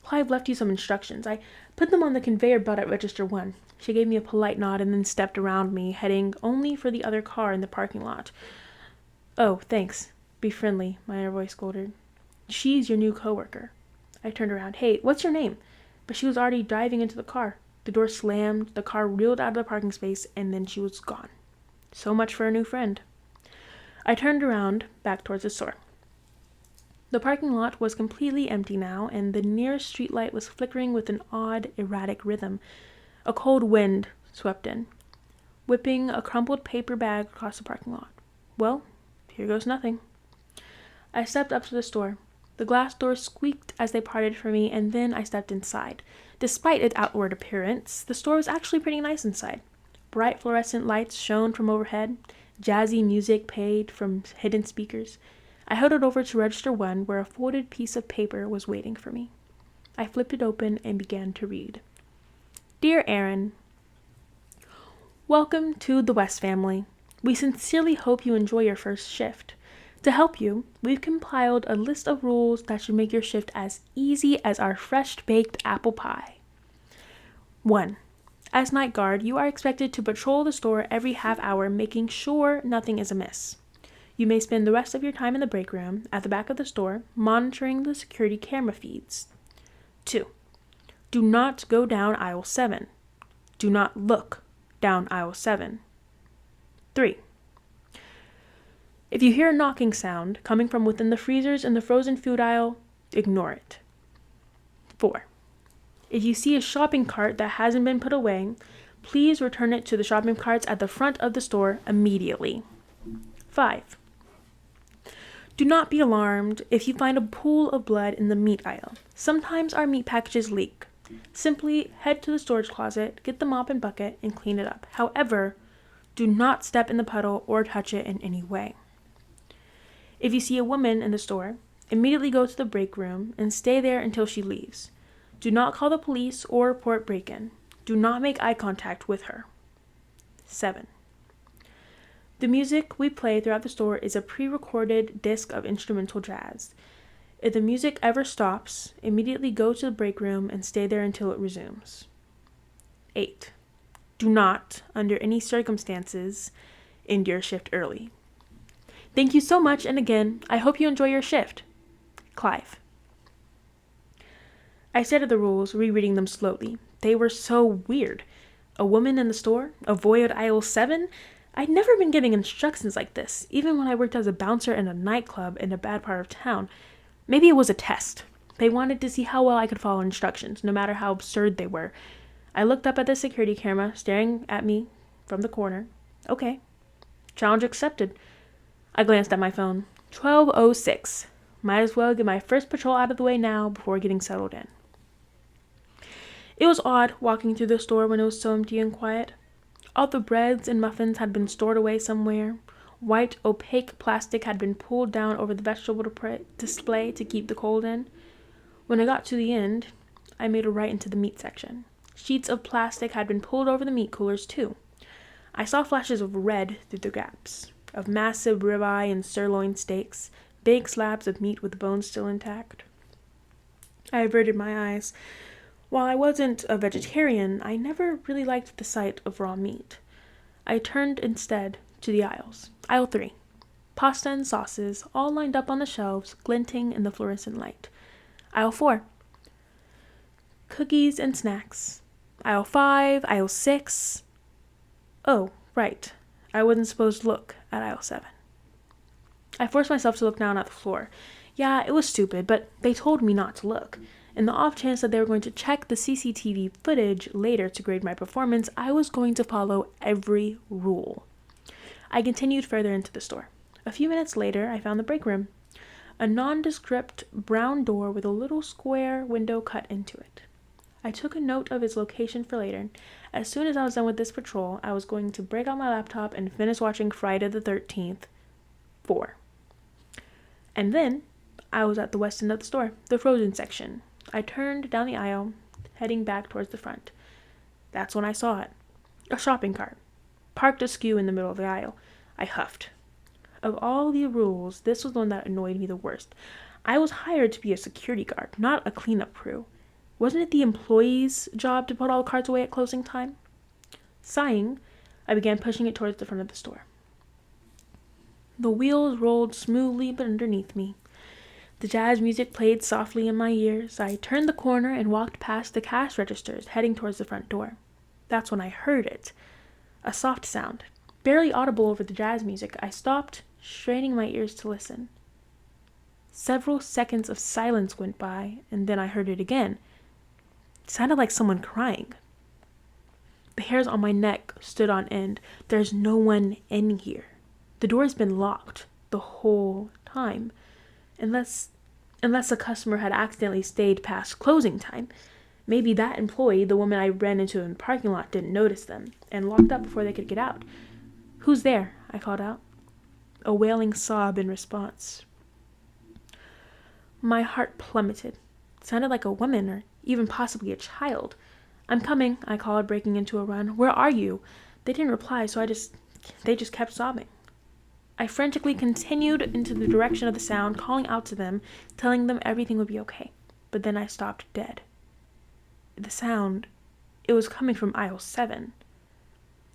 Clive left you some instructions. I put them on the conveyor belt at Register 1. She gave me a polite nod and then stepped around me, heading only for the other car in the parking lot. "Oh, thanks. Be friendly," my inner voice scolded. "She's your new coworker." I turned around. "Hey, what's your name?" But she was already diving into the car. The door slammed, the car reeled out of the parking space, and then she was gone. So much for a new friend. I turned around, back towards the store. The parking lot was completely empty now, and the nearest streetlight was flickering with an odd, erratic rhythm. A cold wind swept in, whipping a crumpled paper bag across the parking lot. Well, here goes nothing. I stepped up to the store. The glass doors squeaked as they parted for me, and then I stepped inside. Despite its outward appearance, the store was actually pretty nice inside. Bright fluorescent lights shone from overhead. Jazzy music played from hidden speakers. I headed over to Register 1, where a folded piece of paper was waiting for me. I flipped it open and began to read. "Dear Erin, welcome to the West family. We sincerely hope you enjoy your first shift. To help you, we've compiled a list of rules that should make your shift as easy as our fresh-baked apple pie. 1. As night guard, you are expected to patrol the store every half hour, making sure nothing is amiss. You may spend the rest of your time in the break room, at the back of the store, monitoring the security camera feeds. 2. Do not go down aisle 7. Do not look down aisle 7. 3. If you hear a knocking sound coming from within the freezers in the frozen food aisle, ignore it. 4. If you see a shopping cart that hasn't been put away, please return it to the shopping carts at the front of the store immediately. 5. Do not be alarmed if you find a pool of blood in the meat aisle. Sometimes our meat packages leak. Simply head to the storage closet, get the mop and bucket, and clean it up. However, do not step in the puddle or touch it in any way. If you see a woman in the store, immediately go to the break room and stay there until she leaves. Do not call the police or report break-in. Do not make eye contact with her. 7. The music we play throughout the store is a pre-recorded disc of instrumental jazz. If the music ever stops, immediately go to the break room and stay there until it resumes. 8. Do not, under any circumstances, end your shift early. Thank you so much, and again, I hope you enjoy your shift. Clive. I stared at the rules, rereading them slowly. They were so weird. A woman in the store? Avoid aisle 7? I'd never been getting instructions like this, even when I worked as a bouncer in a nightclub in a bad part of town. Maybe it was a test. They wanted to see how well I could follow instructions, no matter how absurd they were. I looked up at the security camera, staring at me from the corner. Okay. Challenge accepted. I glanced at my phone. 12:06. Might as well get my first patrol out of the way now before getting settled in. It was odd walking through the store when it was so empty and quiet. All the breads and muffins had been stored away somewhere. White, opaque plastic had been pulled down over the vegetable display to keep the cold in. When I got to the end, I made a right into the meat section. Sheets of plastic had been pulled over the meat coolers, too. I saw flashes of red through the gaps. of massive ribeye and sirloin steaks, big slabs of meat with the bones still intact. I averted my eyes. While I wasn't a vegetarian, I never really liked the sight of raw meat. I turned instead to the aisles. Aisle 3. Pasta and sauces, all lined up on the shelves, glinting in the fluorescent light. Aisle 4. Cookies and snacks. Aisle 5, aisle 6. Oh, right. I wasn't supposed to look at aisle 7. I forced myself to look down at the floor. Yeah, it was stupid, but they told me not to look. In the off chance that they were going to check the CCTV footage later to grade my performance, I was going to follow every rule. I continued further into the store. A few minutes later, I found the break room. A nondescript brown door with a little square window cut into it. I took a note of its location for later. As soon as I was done with this patrol, I was going to break out my laptop and finish watching Friday the 13th 4. And then I was at the west end of the store, the frozen section. I turned down the aisle, heading back towards the front. That's when I saw it. A shopping cart, parked askew in the middle of the aisle. I huffed. Of all the rules, this was the one that annoyed me the worst. I was hired to be a security guard, not a cleanup crew. Wasn't it the employee's job to put all the carts away at closing time? Sighing, I began pushing it towards the front of the store. The wheels rolled smoothly but underneath me. The jazz music played softly in my ears. I turned the corner and walked past the cash registers, heading towards the front door. That's when I heard it. A soft sound, barely audible over the jazz music. I stopped, straining my ears to listen. Several seconds of silence went by, and then I heard it again. It sounded like someone crying. The hairs on my neck stood on end. There's no one in here. The door's been locked the whole time. Unless a customer had accidentally stayed past closing time. Maybe that employee, the woman I ran into in the parking lot, didn't notice them and locked up before they could get out. Who's there? I called out. A wailing sob in response. My heart plummeted. It sounded like a woman or even possibly a child. I'm coming, I called, breaking into a run. Where are you? They didn't reply, so they just kept sobbing. I frantically continued into the direction of the sound, calling out to them, telling them everything would be okay. But then I stopped dead. The sound, it was coming from aisle 7.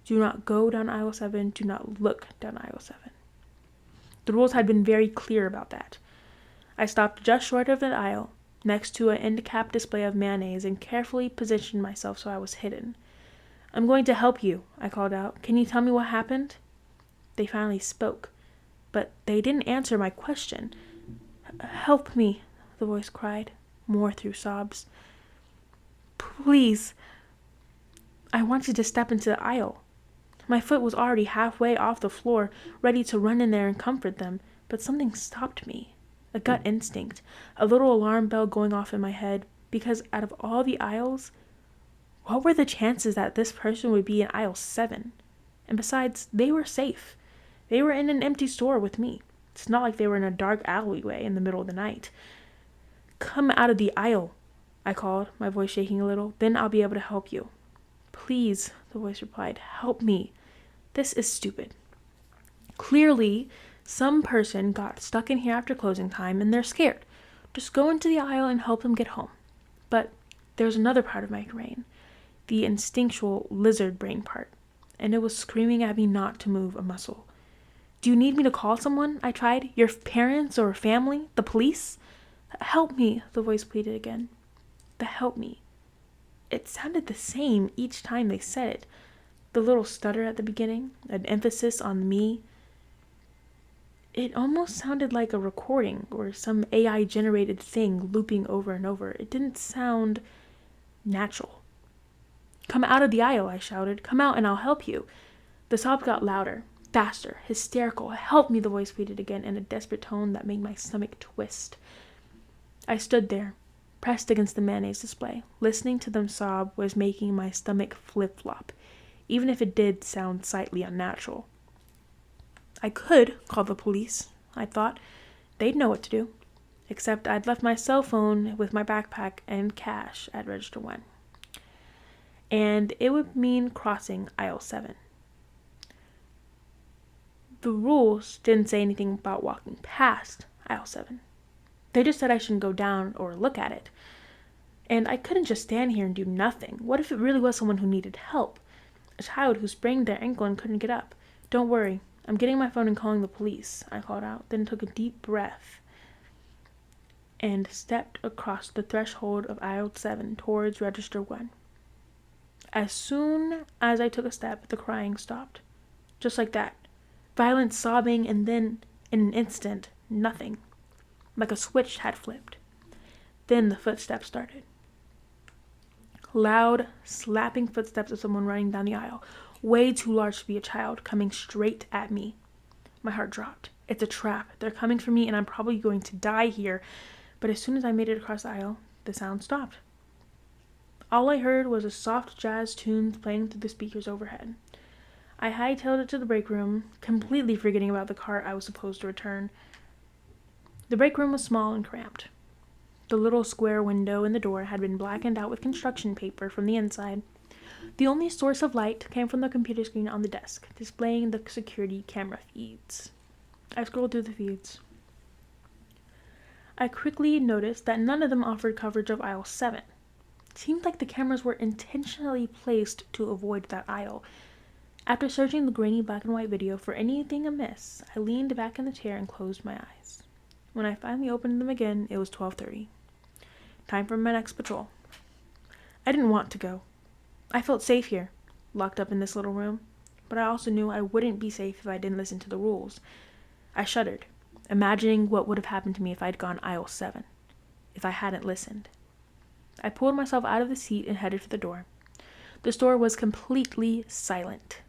Do not go down aisle 7. Do not look down aisle 7. The rules had been very clear about that. I stopped just short of the aisle, next to an end cap display of mayonnaise, and carefully positioned myself so I was hidden. I'm going to help you, I called out. Can you tell me what happened? They finally spoke, but they didn't answer my question. Help me, the voice cried, more through sobs. Please. I wanted to step into the aisle. My foot was already halfway off the floor, ready to run in there and comfort them, but something stopped me. A gut instinct, a little alarm bell going off in my head, because out of all the aisles, what were the chances that this person would be in aisle 7? And besides, they were safe. They were in an empty store with me. It's not like they were in a dark alleyway in the middle of the night. Come out of the aisle, I called, my voice shaking a little. Then I'll be able to help you. Please, the voice replied, help me. This is stupid. Clearly, some person got stuck in here after closing time and they're scared. Just go into the aisle and help them get home. But there's another part of my brain, the instinctual lizard brain part, and it was screaming at me not to move a muscle. Do you need me to call someone? I tried. Your parents or family? The police? Help me, the voice pleaded again. The help me. It sounded the same each time they said it. The little stutter at the beginning, an emphasis on me. It almost sounded like a recording or some AI-generated thing looping over and over. It didn't sound natural. Come out of the aisle, I shouted. Come out and I'll help you. The sobs got louder. Faster, hysterical. Help me, the voice pleaded again in a desperate tone that made my stomach twist. I stood there, pressed against the mayonnaise display. Listening to them sob was making my stomach flip-flop, even if it did sound slightly unnatural. I could call the police, I thought. They'd know what to do. Except I'd left my cell phone with my backpack and cash at Register 1. And it would mean crossing aisle 7. The rules didn't say anything about walking past aisle 7. They just said I shouldn't go down or look at it. And I couldn't just stand here and do nothing. What if it really was someone who needed help? A child who sprained their ankle and couldn't get up. Don't worry, I'm getting my phone and calling the police, I called out, then took a deep breath and stepped across the threshold of aisle 7 towards register 1. As soon as I took a step, the crying stopped. Just like that. Violent sobbing, and then, in an instant, nothing. Like a switch had flipped. Then the footsteps started. Loud, slapping footsteps of someone running down the aisle, way too large to be a child, coming straight at me. My heart dropped. It's a trap. They're coming for me, and I'm probably going to die here. But as soon as I made it across the aisle, the sound stopped. All I heard was a soft jazz tunes playing through the speakers overhead. I hightailed it to the break room, completely forgetting about the cart I was supposed to return. The break room was small and cramped. The little square window in the door had been blackened out with construction paper from the inside. The only source of light came from the computer screen on the desk, displaying the security camera feeds. I scrolled through the feeds. I quickly noticed that none of them offered coverage of aisle 7. It seemed like the cameras were intentionally placed to avoid that aisle. After searching the grainy black and white video for anything amiss, I leaned back in the chair and closed my eyes. When I finally opened them again, it was 12:30. Time for my next patrol. I didn't want to go. I felt safe here, locked up in this little room, but I also knew I wouldn't be safe if I didn't listen to the rules. I shuddered, imagining what would have happened to me if I'd gone aisle 7, if I hadn't listened. I pulled myself out of the seat and headed for the door. The store was completely silent.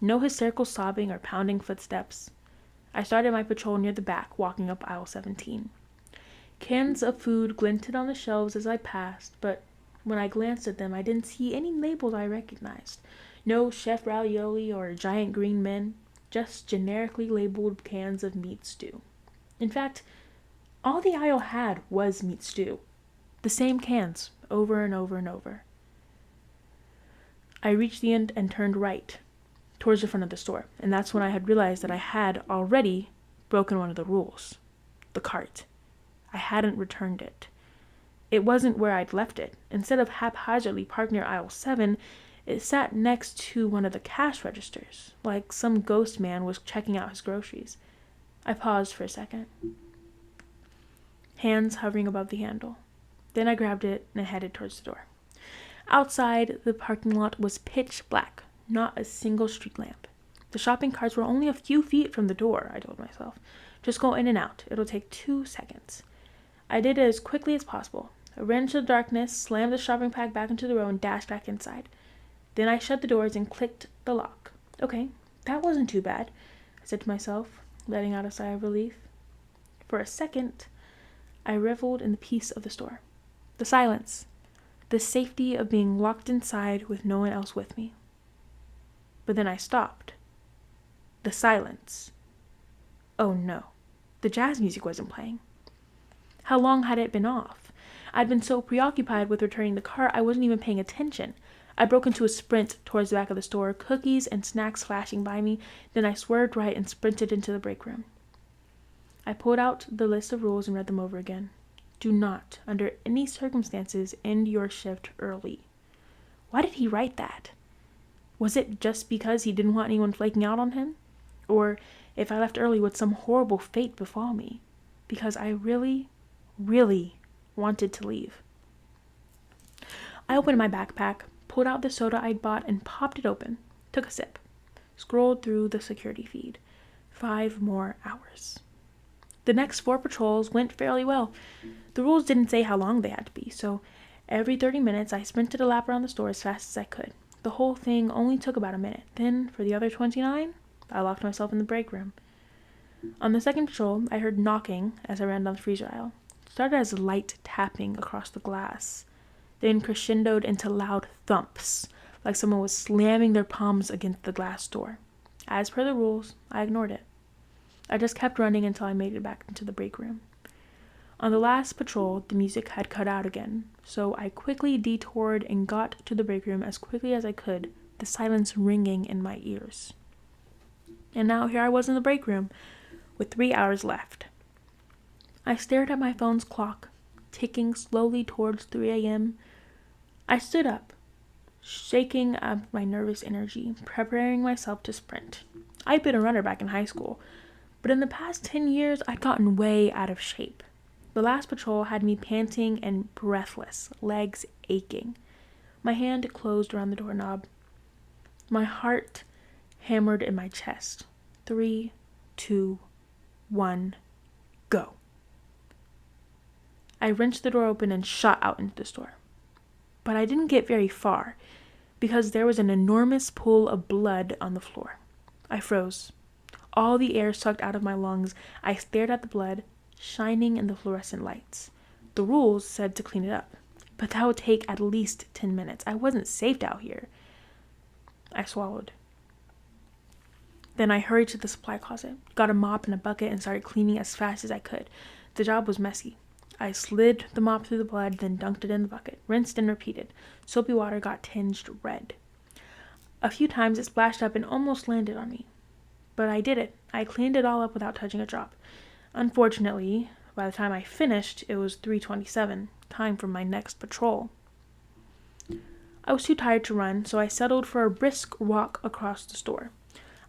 No hysterical sobbing or pounding footsteps. I started my patrol near the back, walking up aisle 17. Cans of food glinted on the shelves as I passed, but when I glanced at them, I didn't see any labels I recognized. No Chef Ravioli or Giant Green Men, just generically labeled cans of meat stew. In fact, all the aisle had was meat stew. The same cans, over and over and over. I reached the end and turned right, towards the front of the store, and that's when I had realized that I had already broken one of the rules. The cart. I hadn't returned it. It wasn't where I'd left it. Instead of haphazardly parked near aisle 7, it sat next to one of the cash registers, like some ghost man was checking out his groceries. I paused for a second, hands hovering above the handle. Then I grabbed it and I headed towards the door. Outside, the parking lot was pitch black, not a single street lamp. The shopping carts were only a few feet from the door, I told myself. Just go in and out. It'll take 2 seconds. I did it as quickly as possible. I ran into the darkness, slammed the shopping bag back into the row, and dashed back inside. Then I shut the doors and clicked the lock. Okay, that wasn't too bad, I said to myself, letting out a sigh of relief. For a second, I reveled in the peace of the store. The silence. The safety of being locked inside with no one else with me. But then I stopped. The silence. Oh no, the jazz music wasn't playing. How long had it been off? I'd been so preoccupied with returning the cart I wasn't even paying attention. I broke into a sprint towards the back of the store, cookies and snacks flashing by me. Then I swerved right and sprinted into the break room. I pulled out the list of rules and read them over again. Do not, under any circumstances, end your shift early. Why did he write that? Was it just because he didn't want anyone flaking out on him? Or if I left early, would some horrible fate befall me? Because I really, really wanted to leave. I opened my backpack, pulled out the soda I'd bought, and popped it open. Took a sip. Scrolled through the security feed. 5 more hours. The next 4 patrols went fairly well. The rules didn't say how long they had to be, so every 30 minutes I sprinted a lap around the store as fast as I could. The whole thing only took about a minute. Then, for the other 29, I locked myself in the break room. On the second patrol, I heard knocking as I ran down the freezer aisle. It started as light tapping across the glass, then crescendoed into loud thumps, like someone was slamming their palms against the glass door. As per the rules, I ignored it. I just kept running until I made it back into the break room. On the last patrol, the music had cut out again, so I quickly detoured and got to the break room as quickly as I could, the silence ringing in my ears. And now here I was in the break room, with 3 hours left. I stared at my phone's clock, ticking slowly towards 3 a.m. I stood up, shaking up my nervous energy, preparing myself to sprint. I'd been a runner back in high school, but in the past 10 years, I'd gotten way out of shape. The last patrol had me panting and breathless, legs aching. My hand closed around the doorknob. My heart hammered in my chest. 3, 2, 1, go. I wrenched the door open and shot out into the store. But I didn't get very far, because there was an enormous pool of blood on the floor. I froze. All the air sucked out of my lungs. I stared at the blood, shining in the fluorescent lights. The rules said to clean it up, but that would take at least 10 minutes. I wasn't safe out here. I swallowed. Then I hurried to the supply closet, got a mop and a bucket, and started cleaning as fast as I could. The job was messy. I slid the mop through the blood, then dunked it in the bucket, rinsed and repeated. Soapy water got tinged red. A few times it splashed up and almost landed on me. But I did it. I cleaned it all up without touching a drop. Unfortunately, by the time I finished, it was 3:27, time for my next patrol. I was too tired to run, so I settled for a brisk walk across the store.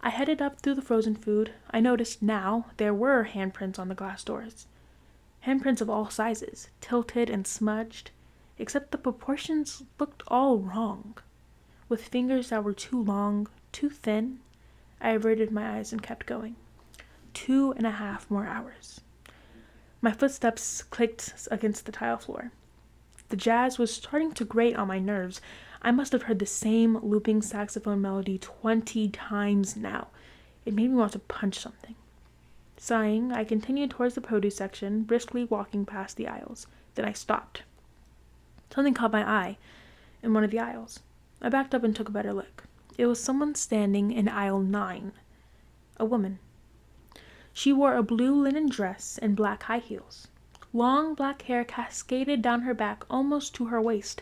I headed up through the frozen food. I noticed now there were handprints on the glass doors. Handprints of all sizes, tilted and smudged, except the proportions looked all wrong. With fingers that were too long, too thin, I averted my eyes and kept going. 2.5 more hours. My footsteps clicked against the tile floor. The jazz was starting to grate on my nerves. I must have heard the same looping saxophone melody 20 times now. It made me want to punch something. Sighing, I continued towards the produce section, briskly walking past the aisles. Then I stopped. Something caught my eye in one of the aisles. I backed up and took a better look. It was someone standing in aisle 9. A woman. She wore a blue linen dress and black high heels. Long black hair cascaded down her back almost to her waist.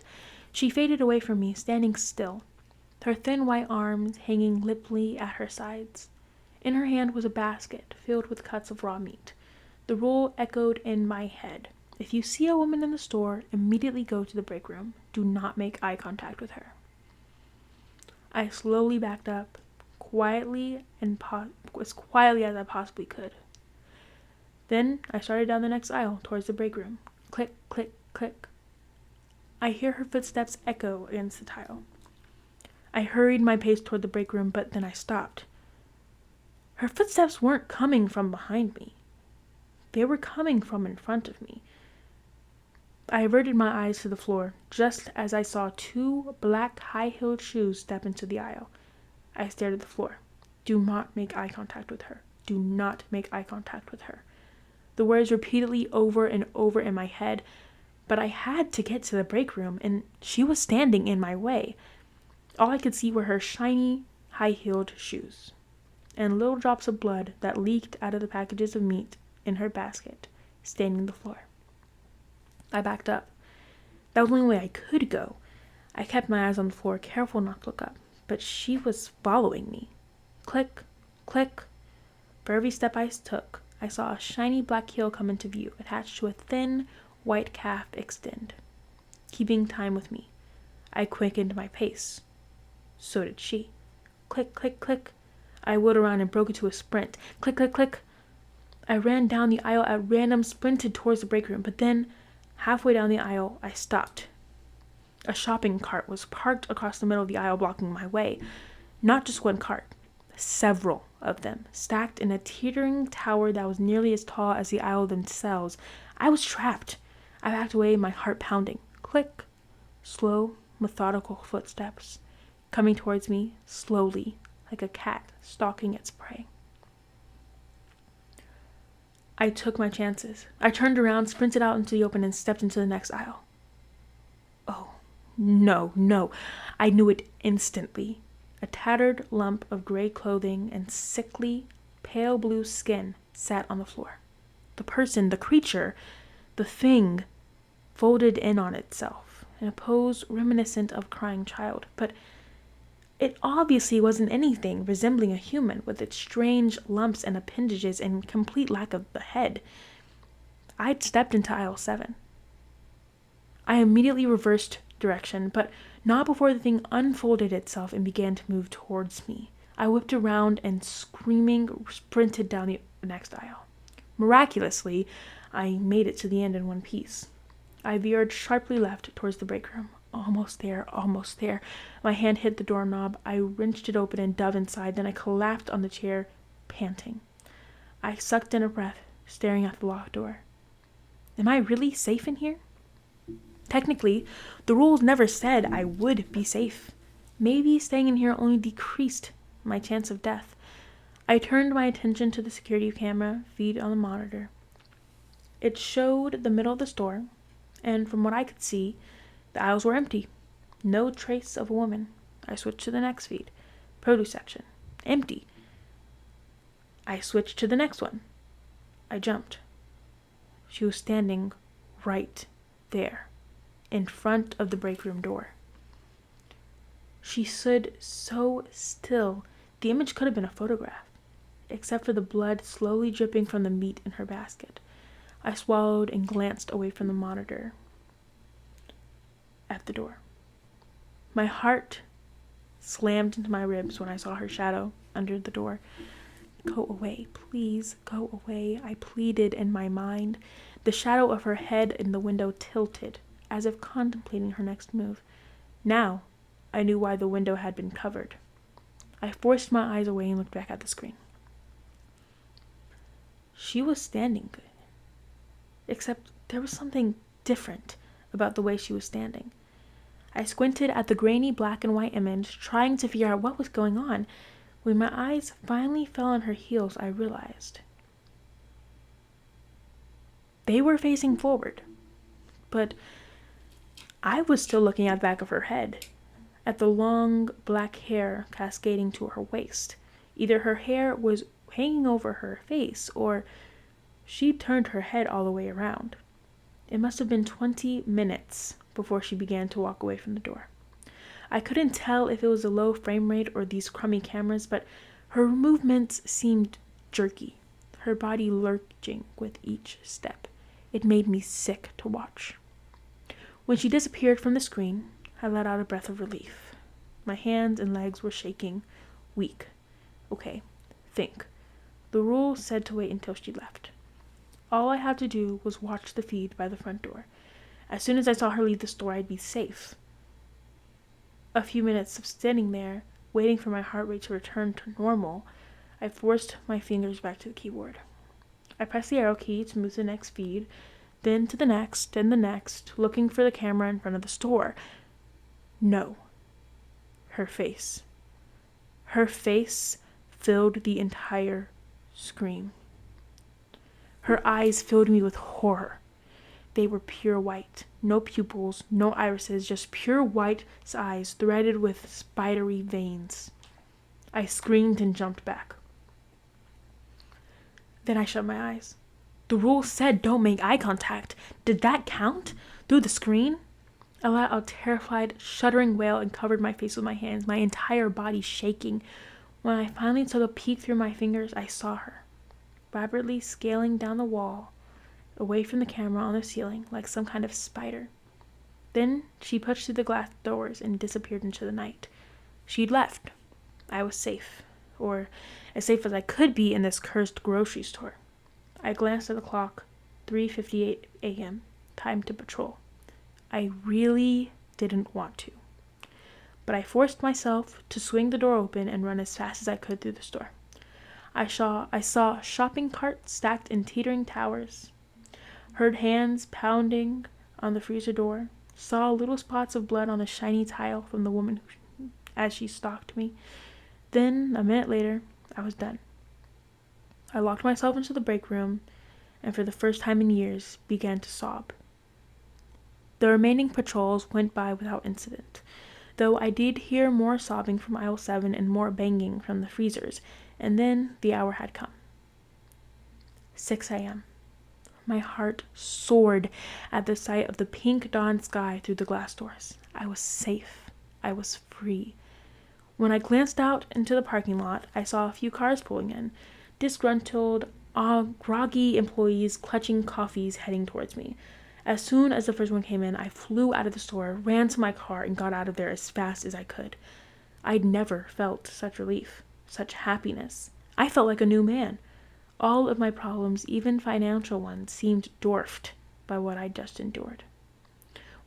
She faded away from me, standing still, her thin white arms hanging limply at her sides. In her hand was a basket filled with cuts of raw meat. The rule echoed in my head. If you see a woman in the store, immediately go to the break room. Do not make eye contact with her. I slowly backed up, quietly and as quietly as I possibly could. Then I started down the next aisle towards the break room. Click, click, click. I hear her footsteps echo against the tile. I hurried my pace toward the break room, but then I stopped. Her footsteps weren't coming from behind me. They were coming from in front of me. I averted my eyes to the floor, just as I saw 2 black high-heeled shoes step into the aisle. I stared at the floor. Do not make eye contact with her. Do not make eye contact with her. The words repeatedly over and over in my head, but I had to get to the break room, and she was standing in my way. All I could see were her shiny, high-heeled shoes, and little drops of blood that leaked out of the packages of meat in her basket, staining the floor. I backed up. That was the only way I could go. I kept my eyes on the floor, careful not to look up, but she was following me. Click, click. For every step I took, I saw a shiny black heel come into view, attached to a thin, white calf extend. Keeping time with me, I quickened my pace. So did she. Click, click, click. I wheeled around and broke into a sprint. Click, click, click. I ran down the aisle at random, sprinted towards the break room, but then, halfway down the aisle, I stopped. A shopping cart was parked across the middle of the aisle, blocking my way. Not just one cart, several of them, stacked in a teetering tower that was nearly as tall as the aisle themselves. I was trapped. I backed away, my heart pounding. Click. Slow, methodical footsteps, coming towards me, slowly, like a cat stalking its prey. I took my chances. I turned around, sprinted out into the open, and stepped into the next aisle. Oh, no. I knew it instantly. A tattered lump of gray clothing and sickly, pale blue skin sat on the floor. The person, the creature, the thing, folded in on itself in a pose reminiscent of a crying child. But It obviously wasn't anything resembling a human, with its strange lumps and appendages and complete lack of a head. I'd stepped into aisle 7. I immediately reversed direction, but not before the thing unfolded itself and began to move towards me. I whipped around and, screaming, sprinted down the next aisle. Miraculously, I made it to the end in one piece. I veered sharply left towards the break room. Almost there, almost there. My hand hit the doorknob. I wrenched it open and dove inside. Then I collapsed on the chair, panting. I sucked in a breath, staring at the locked door. Am I really safe in here? Technically, the rules never said I would be safe. Maybe staying in here only decreased my chance of death. I turned my attention to the security camera feed on the monitor. It showed the middle of the store, and from what I could see, the aisles were empty. No trace of a woman. I switched to the next feed. Produce section. Empty. I switched to the next one. I jumped. She was standing right there, in front of the break room door. She stood so still, the image could have been a photograph, except for the blood slowly dripping from the meat in her basket. I swallowed and glanced away from the monitor at the door. My heart slammed into my ribs when I saw her shadow under the door. Go away, please, go away, I pleaded in my mind. The shadow of her head in the window tilted, as if contemplating her next move. Now, I knew why the window had been covered. I forced my eyes away and looked back at the screen. She was standing good, except there was something different about the way she was standing. I squinted at the grainy black and white image, trying to figure out what was going on. When my eyes finally fell on her heels, I realized they were facing forward, but I was still looking at the back of her head, at the long black hair cascading to her waist. Either her hair was hanging over her face, or she turned her head all the way around. It must have been 20 minutes before she began to walk away from the door. I couldn't tell if it was a low frame rate or these crummy cameras, but her movements seemed jerky, her body lurching with each step. It made me sick to watch. When she disappeared from the screen, I let out a breath of relief. My hands and legs were shaking, weak. Okay, think. The rule said to wait until she left. All I had to do was watch the feed by the front door. As soon as I saw her leave the store, I'd be safe. A few minutes of standing there, waiting for my heart rate to return to normal, I forced my fingers back to the keyboard. I pressed the arrow key to move to the next feed, then to the next and the next, looking for the camera in front of the store. No. Her face. Her face filled the entire screen. Her eyes filled me with horror. They were pure white. No pupils, no irises, just pure white eyes threaded with spidery veins. I screamed and jumped back. Then I shut my eyes. The rule said don't make eye contact. Did that count? Through the screen? I let out a terrified, shuddering wail and covered my face with my hands, my entire body shaking. When I finally took a peek through my fingers, I saw her, vibrantly scaling down the wall, away from the camera on the ceiling, like some kind of spider. Then she pushed through the glass doors and disappeared into the night. She'd left. I was safe, or as safe as I could be in this cursed grocery store. I glanced at the clock, 3:58 a.m., time to patrol. I really didn't want to, but I forced myself to swing the door open and run as fast as I could through the store. I saw shopping carts stacked in teetering towers, heard hands pounding on the freezer door, saw little spots of blood on the shiny tile from the woman as she stalked me. Then, a minute later, I was done. I locked myself into the break room and for the first time in years began to sob. The remaining patrols went by without incident, though I did hear more sobbing from aisle 7 and more banging from the freezers, and then the hour had come. 6 a.m. My heart soared at the sight of the pink dawn sky through the glass doors. I was safe. I was free. When I glanced out into the parking lot, I saw a few cars pulling in, disgruntled, groggy employees clutching coffees heading towards me. As soon as the first one came in, I flew out of the store, ran to my car, and got out of there as fast as I could. I'd never felt such relief, such happiness. I felt like a new man. All of my problems, even financial ones, seemed dwarfed by what I'd just endured.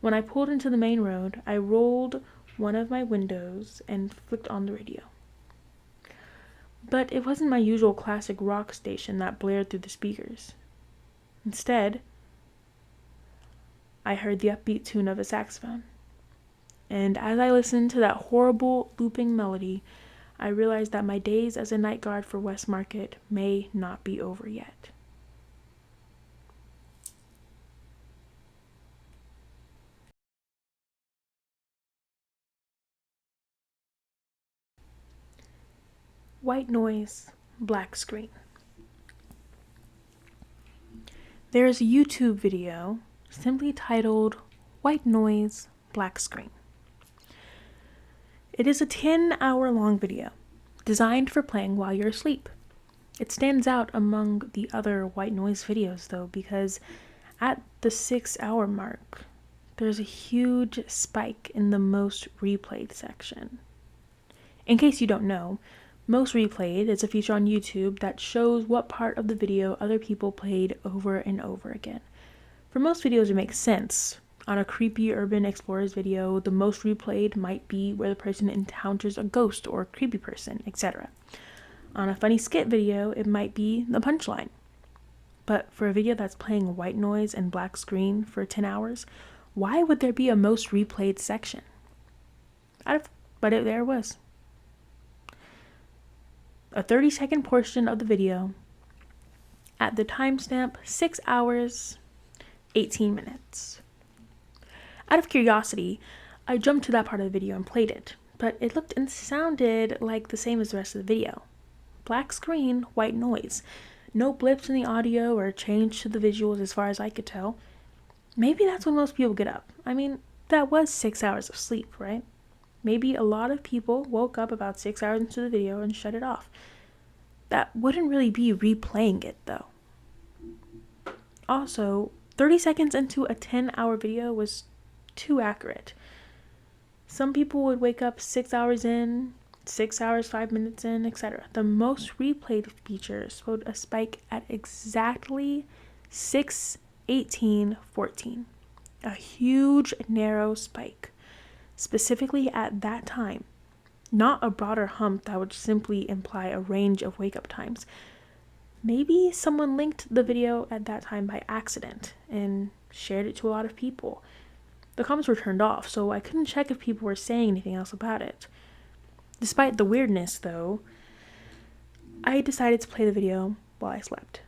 When I pulled into the main road, I rolled one of my windows and flicked on the radio. But it wasn't my usual classic rock station that blared through the speakers. Instead, I heard the upbeat tune of a saxophone. And as I listened to that horrible looping melody, I realized that my days as a night guard for West Market may not be over yet. White noise, black screen. There is a YouTube video simply titled White Noise, Black Screen. It is a 10-hour-long video designed for playing while you're asleep. It stands out among the other white noise videos though because at the 6-hour mark, there's a huge spike in the most replayed section. In case you don't know, most replayed is a feature on YouTube that shows what part of the video other people played over and over again. For most videos, it makes sense. On a creepy urban explorers video, the most replayed might be where the person encounters a ghost or a creepy person, etc. On a funny skit video, it might be the punchline. But for a video that's playing white noise and black screen for 10 hours, why would there be a most replayed section? There was. A 30-second portion of the video at the timestamp 6 hours, 18 minutes. Out of curiosity, I jumped to that part of the video and played it, but it looked and sounded like the same as the rest of the video. Black screen, white noise. No blips in the audio or change to the visuals as far as I could tell. Maybe that's when most people get up. I mean, that was 6 hours of sleep, right? Maybe a lot of people woke up about 6 hours into the video and shut it off. That wouldn't really be replaying it, though. Also, 30 seconds into a 10-hour video was too accurate. Some people would wake up 6 hours in, 6 hours, 5 minutes in, etc. The most replayed feature showed a spike at exactly 6:18:14. A huge, narrow spike. Specifically at that time, not a broader hump that would simply imply a range of wake-up times. Maybe someone linked the video at that time by accident and shared it to a lot of people. The comments were turned off, so I couldn't check if people were saying anything else about it. Despite the weirdness, though, I decided to play the video while I slept.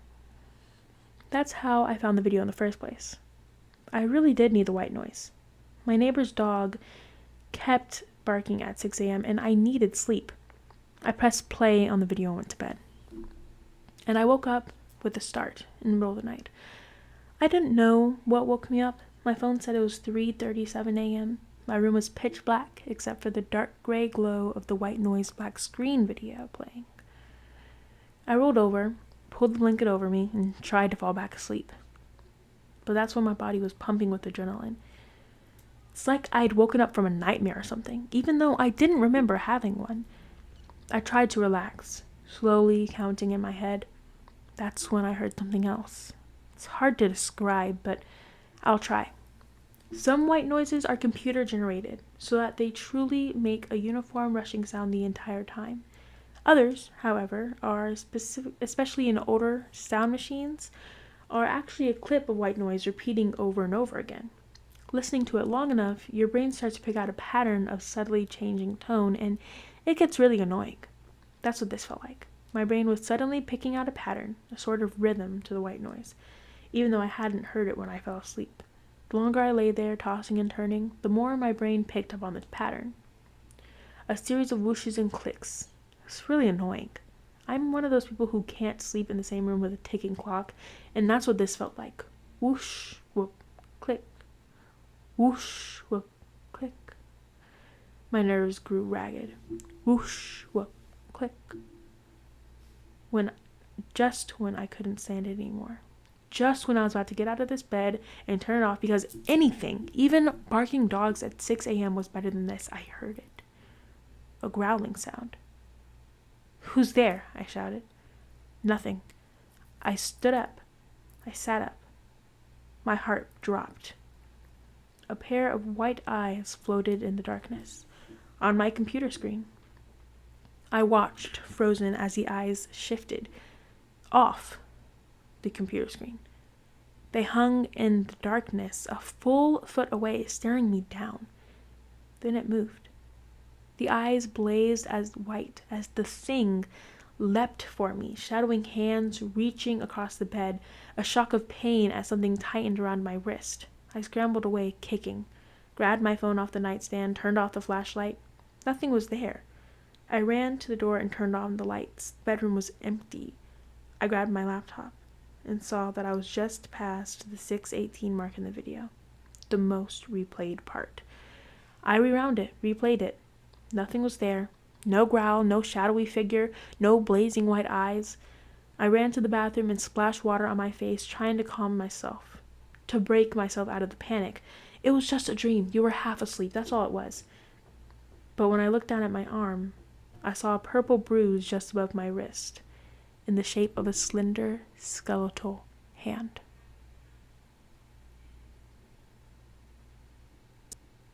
That's how I found the video in the first place. I really did need the white noise. My neighbor's dog kept barking at 6 a.m. and I needed sleep. I pressed play on the video and went to bed. And I woke up with a start in the middle of the night. I didn't know what woke me up. My phone said it was 3:37 a.m. My room was pitch black except for the dark gray glow of the white noise black screen video playing. I rolled over, pulled the blanket over me, and tried to fall back asleep. But that's when my body was pumping with adrenaline. It's like I'd woken up from a nightmare or something, even though I didn't remember having one. I tried to relax, slowly counting in my head. That's when I heard something else. It's hard to describe, but I'll try. Some white noises are computer generated, so that they truly make a uniform rushing sound the entire time. Others, however, are specific, especially in older sound machines, are actually a clip of white noise repeating over and over again. Listening to it long enough, your brain starts to pick out a pattern of subtly changing tone, and it gets really annoying. That's what this felt like. My brain was suddenly picking out a pattern, a sort of rhythm to the white noise, even though I hadn't heard it when I fell asleep. The longer I lay there tossing and turning, the more my brain picked up on this pattern. A series of whooshes and clicks. It's really annoying. I'm one of those people who can't sleep in the same room with a ticking clock, and that's what this felt like. Whoosh, whoop, click. Whoosh, whoop, click. My nerves grew ragged. Whoosh, whoop, click. Just when I couldn't stand it anymore. Just when I was about to get out of this bed and turn it off because anything, even barking dogs at 6 a.m. was better than this, I heard it. A growling sound. "Who's there?" I shouted. Nothing. I stood up. I sat up. My heart dropped. A pair of white eyes floated in the darkness on my computer screen. I watched, frozen, as the eyes shifted off the computer screen. They hung in the darkness a full foot away, staring me down. Then it moved. The eyes blazed as white as the thing leapt for me, shadowing hands reaching across the bed, a shock of pain as something tightened around my wrist. I scrambled away, kicking, grabbed my phone off the nightstand, turned off the flashlight. Nothing was there. I ran to the door and turned on the lights. The bedroom was empty. I grabbed my laptop and saw that I was just past the 6:18 mark in the video, the most replayed part. I rewound it, replayed it. Nothing was there. No growl, no shadowy figure, no blazing white eyes. I ran to the bathroom and splashed water on my face, trying to calm myself, to break myself out of the panic. It was just a dream. You were half asleep. That's all it was. But when I looked down at my arm, I saw a purple bruise just above my wrist, in the shape of a slender, skeletal hand.